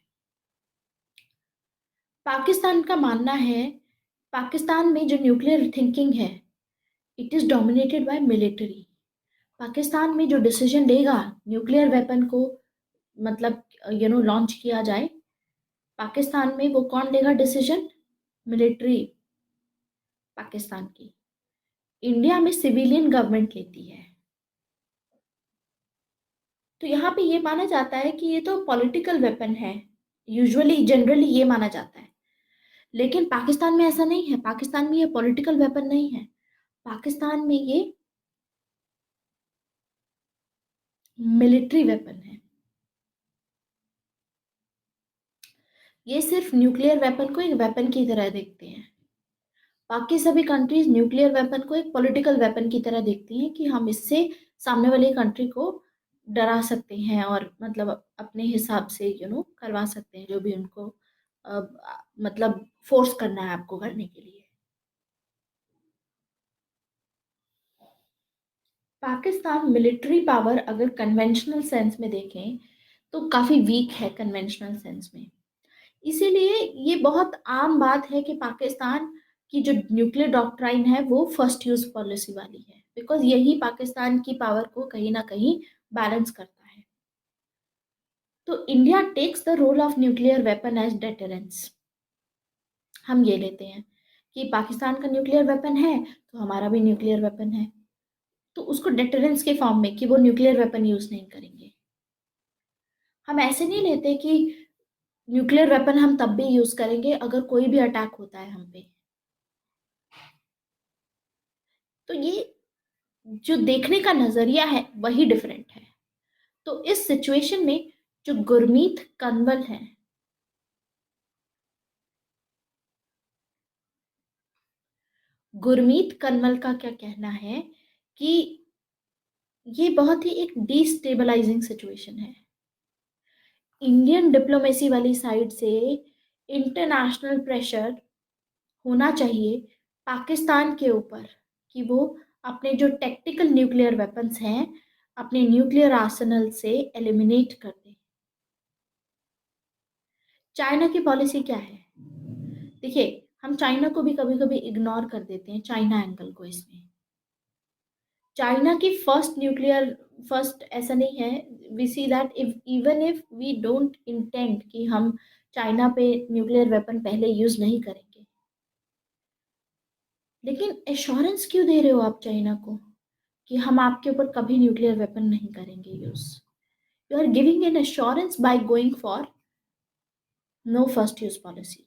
पाकिस्तान का मानना है, पाकिस्तान में जो न्यूक्लियर थिंकिंग है, it is dominated by military. Pakistan में जो डिसीजन लेगा न्यूक्लियर वेपन को, मतलब लॉन्च किया जाए, पाकिस्तान में वो कौन लेगा डिसीजन? मिलिट्री पाकिस्तान की। इंडिया में सिविलियन गवर्नमेंट लेती है। तो यहाँ पे ये माना जाता है कि ये तो पॉलिटिकल वेपन है, यूजुअली जनरली ये माना जाता है। लेकिन पाकिस्तान में ऐसा नहीं है। पाकिस्तान में ये पॉलिटिकल वेपन नहीं है। पाकिस्तान में ये मिलिट्री वेपन है। ये सिर्फ न्यूक्लियर वेपन को एक वेपन की तरह देखते हैं। बाकी सभी कंट्रीज न्यूक्लियर वेपन को एक पॉलिटिकल वेपन की तरह देखती हैं कि हम इससे सामने वाली कंट्री को डरा सकते हैं और मतलब अपने हिसाब से करवा सकते हैं जो भी उनको अ, मतलब फोर्स करना है आपको करने के लिए। पाकिस्तान मिलिट्री पावर अगर कन्वेंशनल सेंस में देखें तो काफी वीक है कन्वेंशनल सेंस में। इसीलिए ये बहुत आम बात है कि पाकिस्तान की जो न्यूक्लियर डॉक्ट्राइन है वो फर्स्ट यूज पॉलिसी वाली है, बिकॉज यही पाकिस्तान की पावर को कहीं ना कहीं बैलेंस करता है। तो India takes the role of nuclear weapon as deterrence. हम ये लेते हैं कि पाकिस्तान का न्यूक्लियर वेपन है तो हमारा भी न्यूक्लियर वेपन है, तो उसको डेटरेंस के फॉर्म में कि वो न्यूक्लियर वेपन यूज नहीं करेंगे। हम ऐसे नहीं लेते कि न्यूक्लियर वेपन हम तब भी यूज करेंगे अगर कोई भी अटैक होता है हम पे। तो ये जो देखने का नजरिया है वही डिफरेंट है। तो इस सिचुएशन में जो गुरमीत कंवल है, गुरमीत कंवल का क्या कहना है कि ये बहुत ही एक डिस्टेबलाइजिंग सिचुएशन है। इंडियन डिप्लोमेसी वाली साइड से इंटरनेशनल प्रेशर होना चाहिए पाकिस्तान के ऊपर कि वो अपने जो टेक्टिकल न्यूक्लियर वेपन्स हैं अपने न्यूक्लियर आर्सेनल से एलिमिनेट कर दें। चाइना की पॉलिसी क्या है? देखिए, हम चाइना को भी कभी कभी इग्नोर कर देते हैं, चाइना एंगल को इसमें। चाइना की फर्स्ट ऐसा नहीं है। We see that if even if we don't intend कि हम चाइना पे न्यूक्लियर वेपन पहले यूज नहीं करेंगे, लेकिन एश्योरेंस क्यों दे रहे हो आप चाइना को कि हम आपके ऊपर कभी न्यूक्लियर वेपन नहीं करेंगे use? You are giving an assurance by going for no first use policy.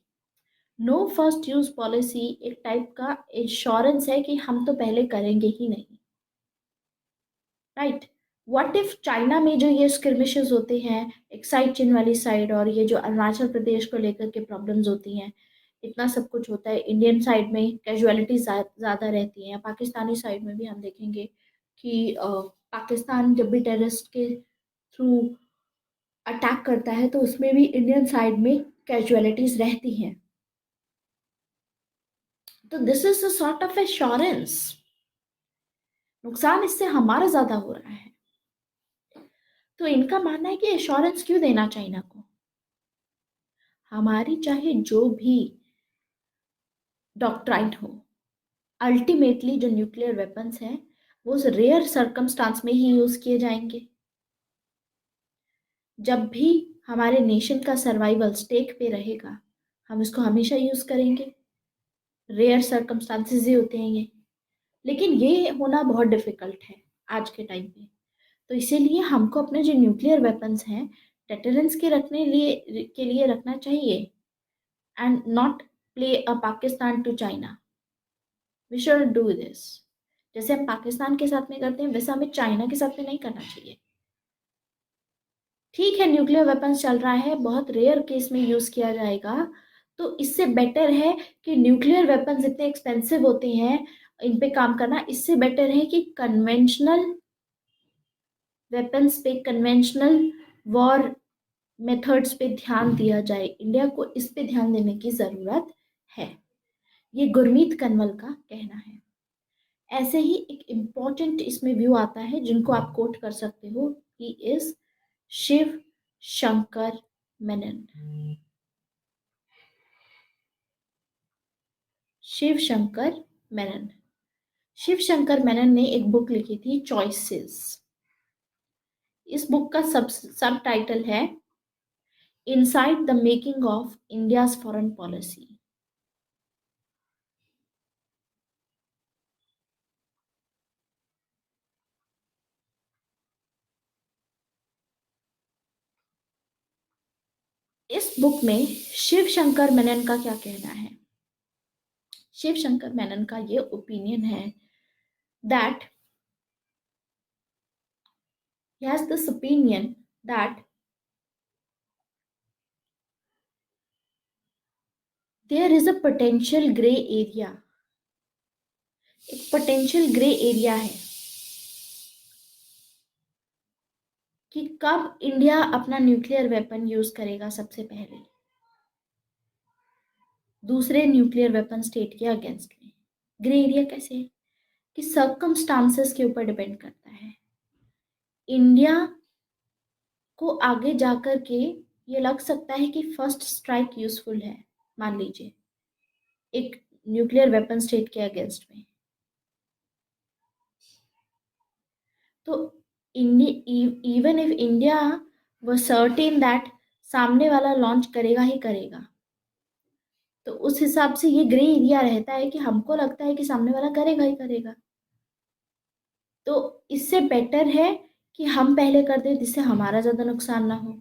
No first use policy एक टाइप का इंश्योरेंस है कि हम तो पहले करेंगे ही नहीं। राइट? व्हाट इफ चाइना में जो ये स्किर्मिशेस होते हैं एक्साइड चिन वाली साइड और ये जो अरुणाचल प्रदेश को लेकर के प्रॉब्लम्स होती हैं, इतना सब कुछ होता है, इंडियन साइड में कैजुअलिटी ज़्यादा रहती हैं, पाकिस्तानी साइड में भी हम देखेंगे कि पाकिस्तान जब भी टेररिस्ट के थ्रू अटैक करता है तो उसमें भी इंडियन साइड में कैजुअलिटीज रहती हैं। तो this is a sort of assurance. नुकसान इससे हमारा ज्यादा हो रहा है। तो इनका मानना है कि एश्योरेंस क्यों देना चाइना को? हमारी चाहे जो भी डॉक्ट्राइन हो, अल्टीमेटली जो न्यूक्लियर वेपन्स हैं वो रेयर सर्कमस्टांस में ही यूज किए जाएंगे। जब भी हमारे नेशन का सर्वाइवल स्टेक पे रहेगा हम इसको हमेशा यूज करेंगे। रेयर सर्कमस्टांसेस ही होते हैं ये, लेकिन ये होना बहुत डिफिकल्ट है आज के टाइम पे। तो इसीलिए हमको अपने जो न्यूक्लियर वेपन्स हैं डेटरेंस के लिए रखना चाहिए and not play a Pakistan to China. We should do this. जैसे हम पाकिस्तान के साथ में करते हैं वैसा हमें चाइना के साथ में नहीं करना चाहिए। ठीक है, न्यूक्लियर वेपन्स चल रहा है, बहुत रेयर केस में यूज किया जाएगा, तो इससे बेटर है कि न्यूक्लियर वेपन्स इतने एक्सपेंसिव होते हैं, इन पे काम करना, इससे बेटर है कि कन्वेंशनल वेपन्स पे, कन्वेंशनल वॉर मेथड्स पे ध्यान दिया जाए। इंडिया को इस पे ध्यान देने की ज़रूरत है, ये गुरमीत कनवल का कहना है। ऐसे ही एक इम्पॉर्टेंट इसमें व्यू आता है जिनको आप कोट कर सकते हो, ही इज शिव शंकर मेनन। शिव शंकर मेनन, शिव शंकर मेनन ने एक बुक लिखी थी, चॉइसेस। इस बुक का सब टाइटल है inside the making of India's foreign policy. इस बुक में शिव शंकर मेनन का क्या कहना है? शिव शंकर मेनन का ये ओपिनियन है that he has this opinion that there is a potential gray area, एक पोटेंशियल ग्रे एरिया है कि कब इंडिया अपना न्यूक्लियर वेपन यूज करेगा सबसे पहले दूसरे न्यूक्लियर वेपन स्टेट के अगेंस्ट में। ग्रे एरिया कैसे है कि सर्कमस्टांसेस के ऊपर डिपेंड करता है। इंडिया को आगे जाकर के ये लग सकता है कि फर्स्ट स्ट्राइक यूजफुल है, मान लीजिए एक न्यूक्लियर वेपन स्टेट के अगेंस्ट में, तो इवन इफ इंडिया वो सर्टेन दैट सामने वाला लॉन्च करेगा ही करेगा, तो उस हिसाब से ये ग्रे एरिया रहता है कि हमको लगता है कि सामने वाला करेगा ही करेगा, तो इससे बेटर है कि हम पहले कर दें जिससे हमारा ज़्यादा नुकसान ना हो।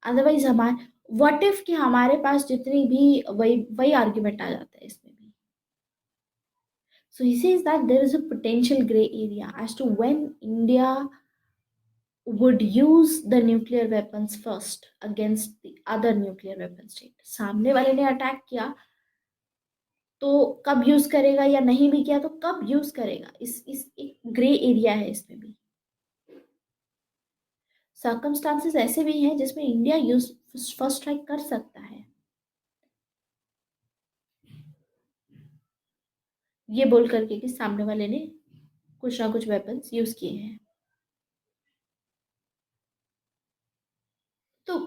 अदरवाइज हमारे व्हाट इफ कि हमारे पास जितनी भी वही वही आर्ग्यूमेंट आ जाता है इसमें भी। So he says that there is a potential gray area as to when India would use the nuclear weapons first against the other nuclear weapon state। सामने वाले ने अटैक किया तो कब यूज करेगा, या नहीं भी किया तो कब यूज करेगा, इस एक ग्रे एरिया है इसमें भी। सर्कमस्टांसेस ऐसे भी हैं जिसमें इंडिया यूज फर्स्ट स्ट्राइक कर सकता है, ये बोल करके कि सामने वाले ने कुछ ना कुछ वेपन्स यूज किए हैं। तो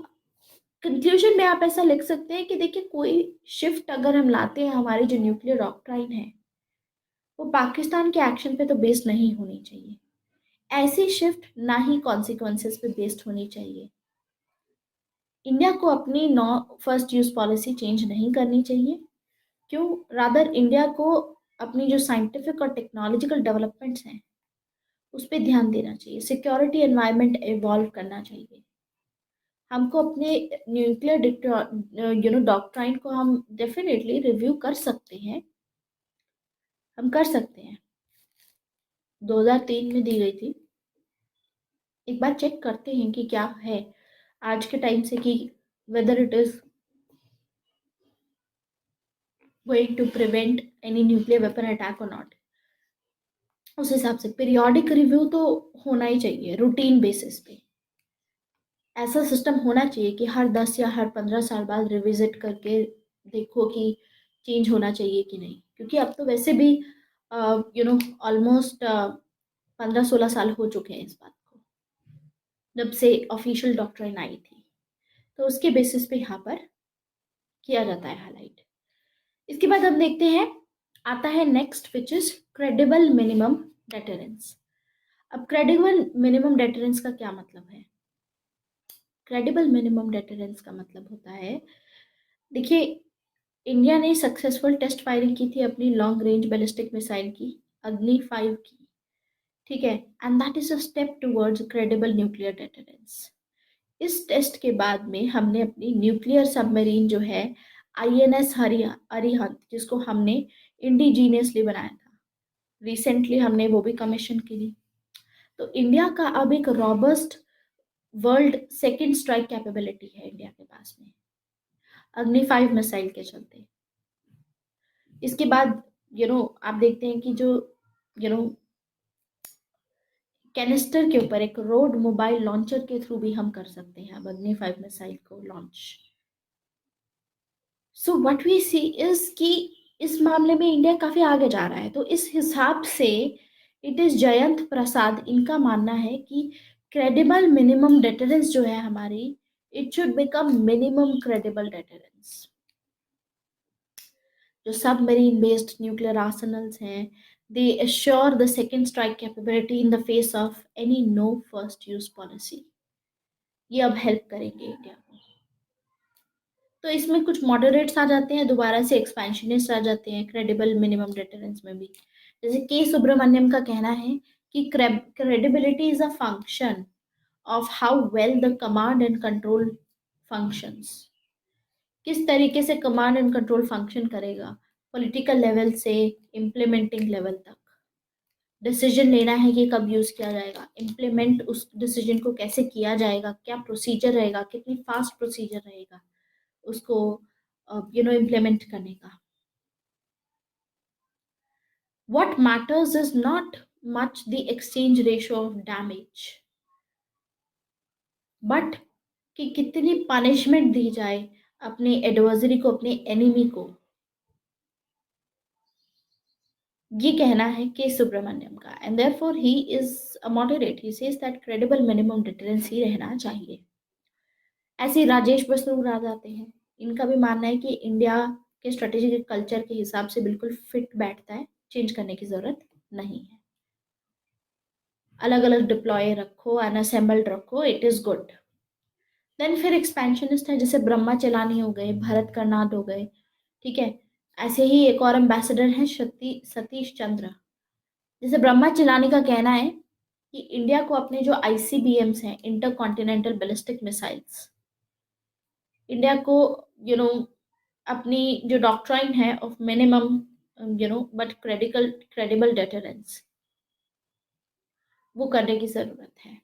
कंक्लूजन में आप ऐसा लिख सकते हैं कि देखिए, कोई शिफ्ट अगर हम लाते हैं, हमारी जो न्यूक्लियर डॉक्ट्राइन है वो पाकिस्तान के एक्शन पे तो बेस्ड नहीं होनी चाहिए। ऐसी शिफ्ट ना ही कॉन्सिक्वेंसेस पे बेस्ड होनी चाहिए। इंडिया को अपनी no first use policy change नहीं करनी चाहिए, क्यों, रादर इंडिया को अपनी जो साइंटिफिक और टेक्नोलॉजिकल डेवलपमेंट्स हैं उस पर ध्यान देना चाहिए। सिक्योरिटी एनवायरनमेंट इवॉल्व करना चाहिए। हमको अपने न्यूक्लियर डॉक्ट्राइन को हम डेफिनेटली रिव्यू कर सकते हैं, हम कर सकते हैं। 2003 में दी गई थी, एक बार चेक करते हैं कि क्या है आज के टाइम से, कि whether it is going to prevent any nuclear weapon attack और नॉट। उस हिसाब से पीरियोडिक रिव्यू तो होना ही चाहिए, रूटीन बेसिस पे। ऐसा सिस्टम होना चाहिए कि हर 10 या हर 15 साल बाद रिविजिट करके देखो कि चेंज होना चाहिए कि नहीं, क्योंकि अब तो वैसे भी ऑलमोस्ट 15-16 साल हो चुके हैं इस बात को, जब से ऑफिशियल डॉक्ट्राइन आई थी। तो उसके बेसिस पे यहाँ पर किया जाता है हाईलाइट। इसके बाद हम देखते हैं, आता है next which is credible minimum deterrence. अब क्रेडिबल मिनिमम डेटरेंस का क्या मतलब है? क्रेडिबल मिनिमम डेटरेंस का मतलब होता है, देखिए, इंडिया ने सक्सेसफुल टेस्ट फायरिंग की थी अपनी लॉन्ग रेंज बैलिस्टिक मिसाइल की, अग्नि 5 की, ठीक है, and that is a step towards credible nuclear deterrence. इस टेस्ट के बाद में हमने अपनी न्यूक्लियर सबमरीन जो है INS अरिहंत, जिसको हमने इंडिजीनियसली बनाया था, रिसेंटली हमने वो भी कमीशन की थी। तो इंडिया का अब एक robust world second strike capability है इंडिया के पास में। अग्नि 5 मिसाइल के चलते। इसके बाद आप देखते हैं कि जो यू नो कैनिस्टर के ऊपर एक रोड मोबाइल लॉन्चर के थ्रू भी हम कर सकते हैं अब अग्नि 5 मिसाइल को launch. So what we see is कि इस मामले में इंडिया काफी आगे जा रहा है। तो इस हिसाब से इट इज जयंत प्रसाद, इनका मानना है कि क्रेडिबल मिनिमम डेटरेंस जो है हमारी, it should become minimum credible deterrence. जो सबमरीन बेस्ड न्यूक्लियर आर्सेनल्स हैं, दे assure the second strike capability in the face of any no first use policy। ये अब हेल्प करेंगे इंडिया को। तो इसमें कुछ मॉडरेट्स आ जाते हैं, दोबारा से एक्सपेंशनिस्ट आ जाते हैं क्रेडिबल मिनिमम डेटरेंस में भी। जैसे के सुब्रमण्यम का कहना है कि credibility is a function of how well the command and control functions. किस तरीके से कमांड एंड कंट्रोल फंक्शन करेगा, पॉलिटिकल लेवल से इम्प्लीमेंटिंग लेवल तक। डिसीजन लेना है कि कब यूज किया जाएगा, इम्प्लीमेंट उस डिसीजन को कैसे किया जाएगा, क्या प्रोसीजर रहेगा, कितनी फास्ट प्रोसीजर रहेगा उसको इम्प्लीमेंट करने का। what matters is not much the exchange ratio of damage, but कि कितनी पनिशमेंट दी जाए अपने एडवर्सरी को, अपने एनिमी को। ये कहना है के सुब्रमण्यम का। And therefore he is a moderate, he says that credible minimum deterrence ही रहना चाहिए। ऐसे राजेश बसरूर आ जाते हैं, इनका भी मानना है कि इंडिया के स्ट्रेटेजिक कल्चर के हिसाब से बिल्कुल फिट बैठता है, चेंज करने की जरूरत नहीं है। अलग अलग डिप्लॉय रखो, अनअसेंबल्ड रखो, इट इज गुड। देन फिर एक्सपेंशनिस्ट है, जैसे ब्रह्मा चेलानी हो गए, भरत कर्नाड हो गए, ठीक है। ऐसे ही एक और एम्बेसडर हैं सतीश चंद्र। जैसे ब्रह्मा चेलानी का कहना है कि इंडिया को अपने जो आईसीबीएम्स हैं, intercontinental ballistic missiles, India को यू नो अपनी जो डॉक्ट्राइन है of minimum but credible deterrence, वो करने की जरूरत है।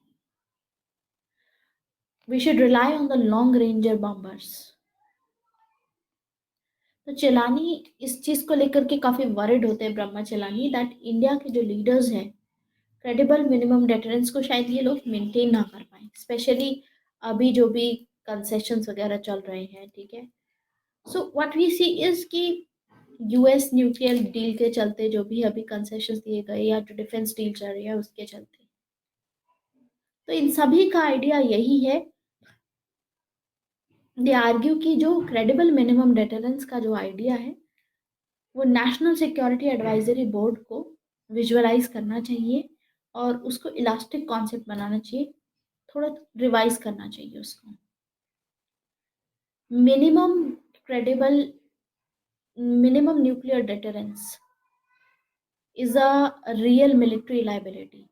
We should rely on the long ranger bombers. तो चेलानी इस चीज को लेकर के काफी वरिड होते हैं, ब्रह्मा चेलानी, दैट इंडिया के जो लीडर्स हैं क्रेडिबल मिनिमम डेटरेंस को शायद ये लोग मेंटेन ना कर पाए, स्पेशली अभी जो भी कंसेशंस वगैरह चल रहे हैं, ठीक है। So what we see is कि यूएस न्यूक्लियर डील के चलते जो भी अभी कंसेशंस दिए गए या जो डिफेंस डील चल रही है उसके चलते, तो इन सभी का आइडिया यही है। दे आर्ग्यू कि जो क्रेडिबल मिनिमम डेटरेंस का जो आइडिया है वो नेशनल सिक्योरिटी एडवाइजरी बोर्ड को विजुअलाइज करना चाहिए और उसको इलास्टिक कॉन्सेप्ट बनाना चाहिए, थोड़ा रिवाइज करना चाहिए उसको। Minimum credible minimum nuclear deterrence is a real military liability.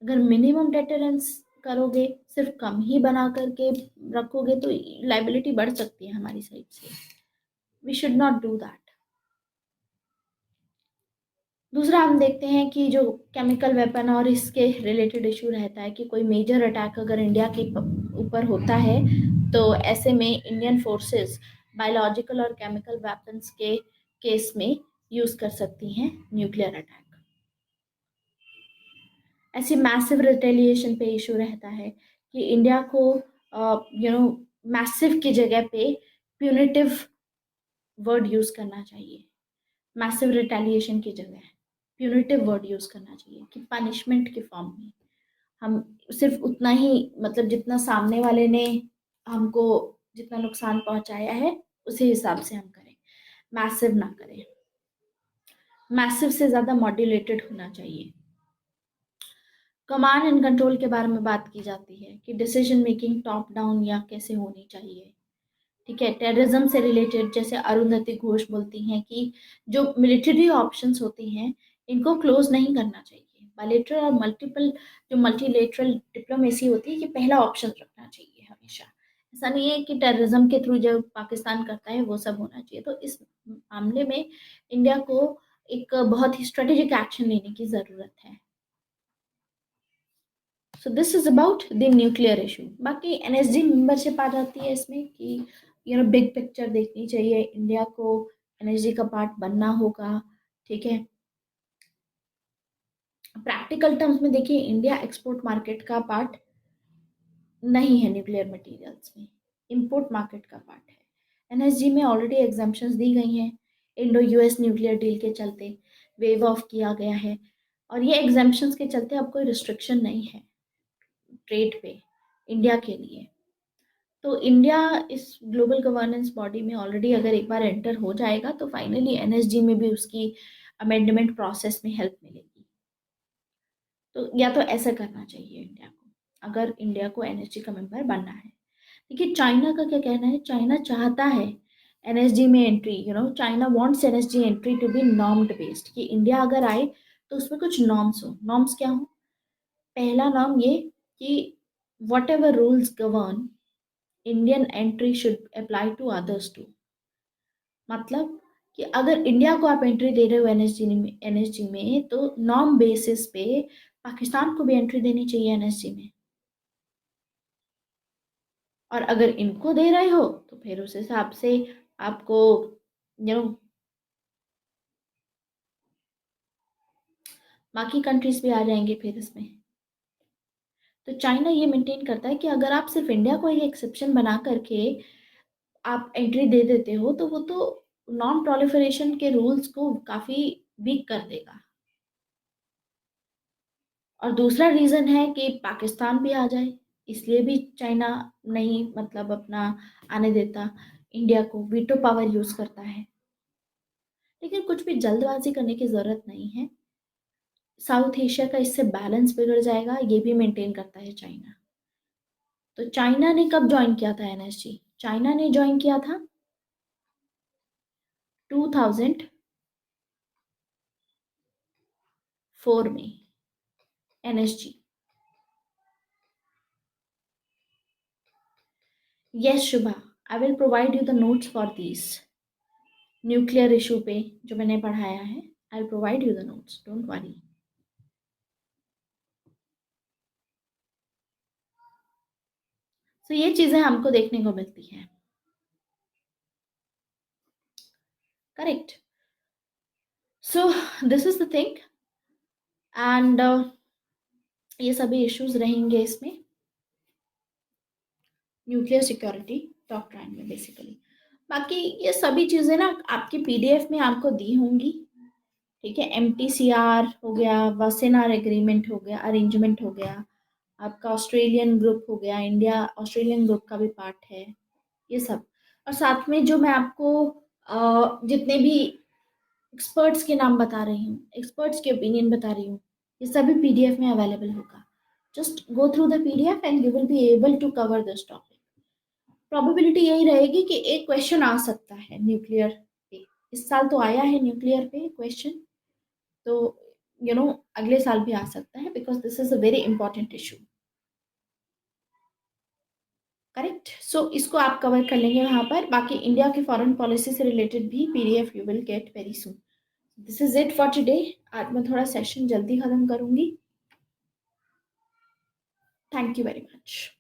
अगर मिनिमम डेटरेंस करोगे, सिर्फ कम ही बना करके रखोगे, तो लाइबिलिटी बढ़ सकती है हमारी साइड से। We should not do that. दूसरा हम देखते हैं कि जो केमिकल वेपन और इसके रिलेटेड इशू रहता है कि कोई मेजर अटैक अगर इंडिया के ऊपर होता है तो ऐसे में इंडियन फोर्सेस बायोलॉजिकल और केमिकल वेपन्स के केस में यूज कर सकती हैं न्यूक्लियर अटैक। ऐसी मैसिव रिटेलिएशन पे इशू रहता है कि इंडिया को मैसिव की जगह पे प्यूनिटिव वर्ड यूज करना चाहिए। मैसिव रिटेलिएशन की जगह प्यूनिटिव वर्ड यूज करना चाहिए कि पनिशमेंट के फॉर्म में हम सिर्फ उतना ही, मतलब जितना सामने वाले ने हमको जितना नुकसान पहुंचाया है उसी हिसाब से हम करें, मैसिव ना करें। मैसिव से ज्यादा मॉड्यूलेटेड होना चाहिए। कमांड एंड कंट्रोल के बारे में बात की जाती है कि डिसीजन मेकिंग टॉप डाउन या कैसे होनी चाहिए, ठीक है। टेररिज्म से रिलेटेड जैसे अरुंधति घोष बोलती हैं कि जो मिलिट्री ऑप्शंस होती हैं इनको क्लोज नहीं करना चाहिए। बायलैटरल और मल्टीपल जो मल्टीलेटरल डिप्लोमेसी होती है, ये पहला ऑप्शन रखना चाहिए हमेशा। ऐसा नहीं है कि टेररिज्म के थ्रू जो पाकिस्तान करता है वो सब होना चाहिए। तो इस मामले में इंडिया को एक बहुत ही स्ट्रेटेजिक एक्शन लेने की जरूरत है। So this is about the nuclear issue. बाकी एनएसजी मेंबरशिप आ जाती है इसमें कि बिग पिक्चर देखनी चाहिए, इंडिया को एनएसजी का पार्ट बनना होगा, ठीक है। प्रैक्टिकल टर्म्स में देखिए, इंडिया एक्सपोर्ट मार्केट का पार्ट नहीं है न्यूक्लियर मटेरियल्स में, इंपोर्ट मार्केट का पार्ट है। एनएसजी में ऑलरेडी एग्जाम्पशंस दी गई हैं, इंडो यूएस न्यूक्लियर डील के चलते वेव ऑफ किया गया है, और ये एग्जाम्पशंस के चलते अब कोई रिस्ट्रिक्शन नहीं है ट्रेड पे इंडिया के लिए। तो इंडिया इस ग्लोबल गवर्नेंस बॉडी में ऑलरेडी अगर एक बार एंटर हो जाएगा तो फाइनली एनएसजी में भी उसकी अमेंडमेंट प्रोसेस में हेल्प मिलेगी। तो या तो ऐसा करना चाहिए इंडिया को, अगर इंडिया को एनएसजी का मेंबर बनना है। देखिए चाइना का क्या कहना है, चाइना चाहता है एनएसजी में entry, China wants NSG entry to be normed based, कि इंडिया अगर आए तो उसमें कुछ नॉर्म्स हो। नॉर्म्स क्या हो? पहला नॉर्म ये कि whatever rules govern Indian entry should apply to others too. मतलब कि अगर इंडिया को आप एंट्री दे रहे हो एनएसजी में तो नॉर्म बेसिस पे पाकिस्तान को भी एंट्री देनी चाहिए एनएसजी में, और अगर इनको दे रहे हो तो फिर उस हिसाब से आपको यू नो बाकी कंट्रीज भी आ जाएंगे फिर इसमें। तो चाइना ये मेंटेन करता है कि अगर आप सिर्फ इंडिया को एक एक्सेप्शन बना करके आप एंट्री दे देते हो तो वो तो नॉन प्रोलिफरेशन के रूल्स को काफी वीक कर देगा। और दूसरा रीजन है कि पाकिस्तान भी आ जाए, इसलिए भी चाइना नहीं मतलब अपना आने देता, इंडिया को वीटो पावर यूज करता है। लेकिन कुछ भी जल्दबाजी करने की जरूरत नहीं है, साउथ एशिया का इससे बैलेंस बिगड़ जाएगा, ये भी मेंटेन करता है चाइना। तो चाइना ने कब ज्वाइन किया था एनएसजी? चाइना ने ज्वाइन किया था 2004 में NSG. Yes Shubha, I will provide you the notes for this nuclear issue पे जो मैंने पढ़ाया है। I will provide you the notes, don't worry. तो ये चीजें हमको देखने को मिलती हैं, correct. So this is the thing, and ये सभी इश्यूज रहेंगे इसमें न्यूक्लियर सिक्योरिटी डॉक्ट्राइन में बेसिकली। बाकी ये सभी चीजें ना आपकी पीडीएफ में आपको दी होंगी, ठीक है। एमटीसीआर हो गया, वासेनार एग्रीमेंट हो गया, अरेंजमेंट हो गया, आपका ऑस्ट्रेलियन ग्रुप हो गया, इंडिया ऑस्ट्रेलियन ग्रुप का भी पार्ट है, ये सब। और साथ में जो मैं आपको जितने भी एक्सपर्ट्स के नाम बता रही हूँ, एक्सपर्ट्स के ओपिनियन बता रही हूँ, ये सभी पीडीएफ में अवेलेबल होगा। Just go through the PDF and you will be able to cover this topic. Probability यही रहेगी कि एक क्वेश्चन आ सकता है न्यूक्लियर पे, इस साल तो आया है न्यूक्लियर पे क्वेश्चन, तो अगले साल भी आ सकता है, because this is a very important issue, correct. So इसको आप कवर कर लेंगे वहां पर। बाकी इंडिया की फॉरेन पॉलिसी से रिलेटेड भी PDF you will get very soon. This is it for today. आज मैं थोड़ा सेशन जल्दी खत्म करूंगी। Thank you very much.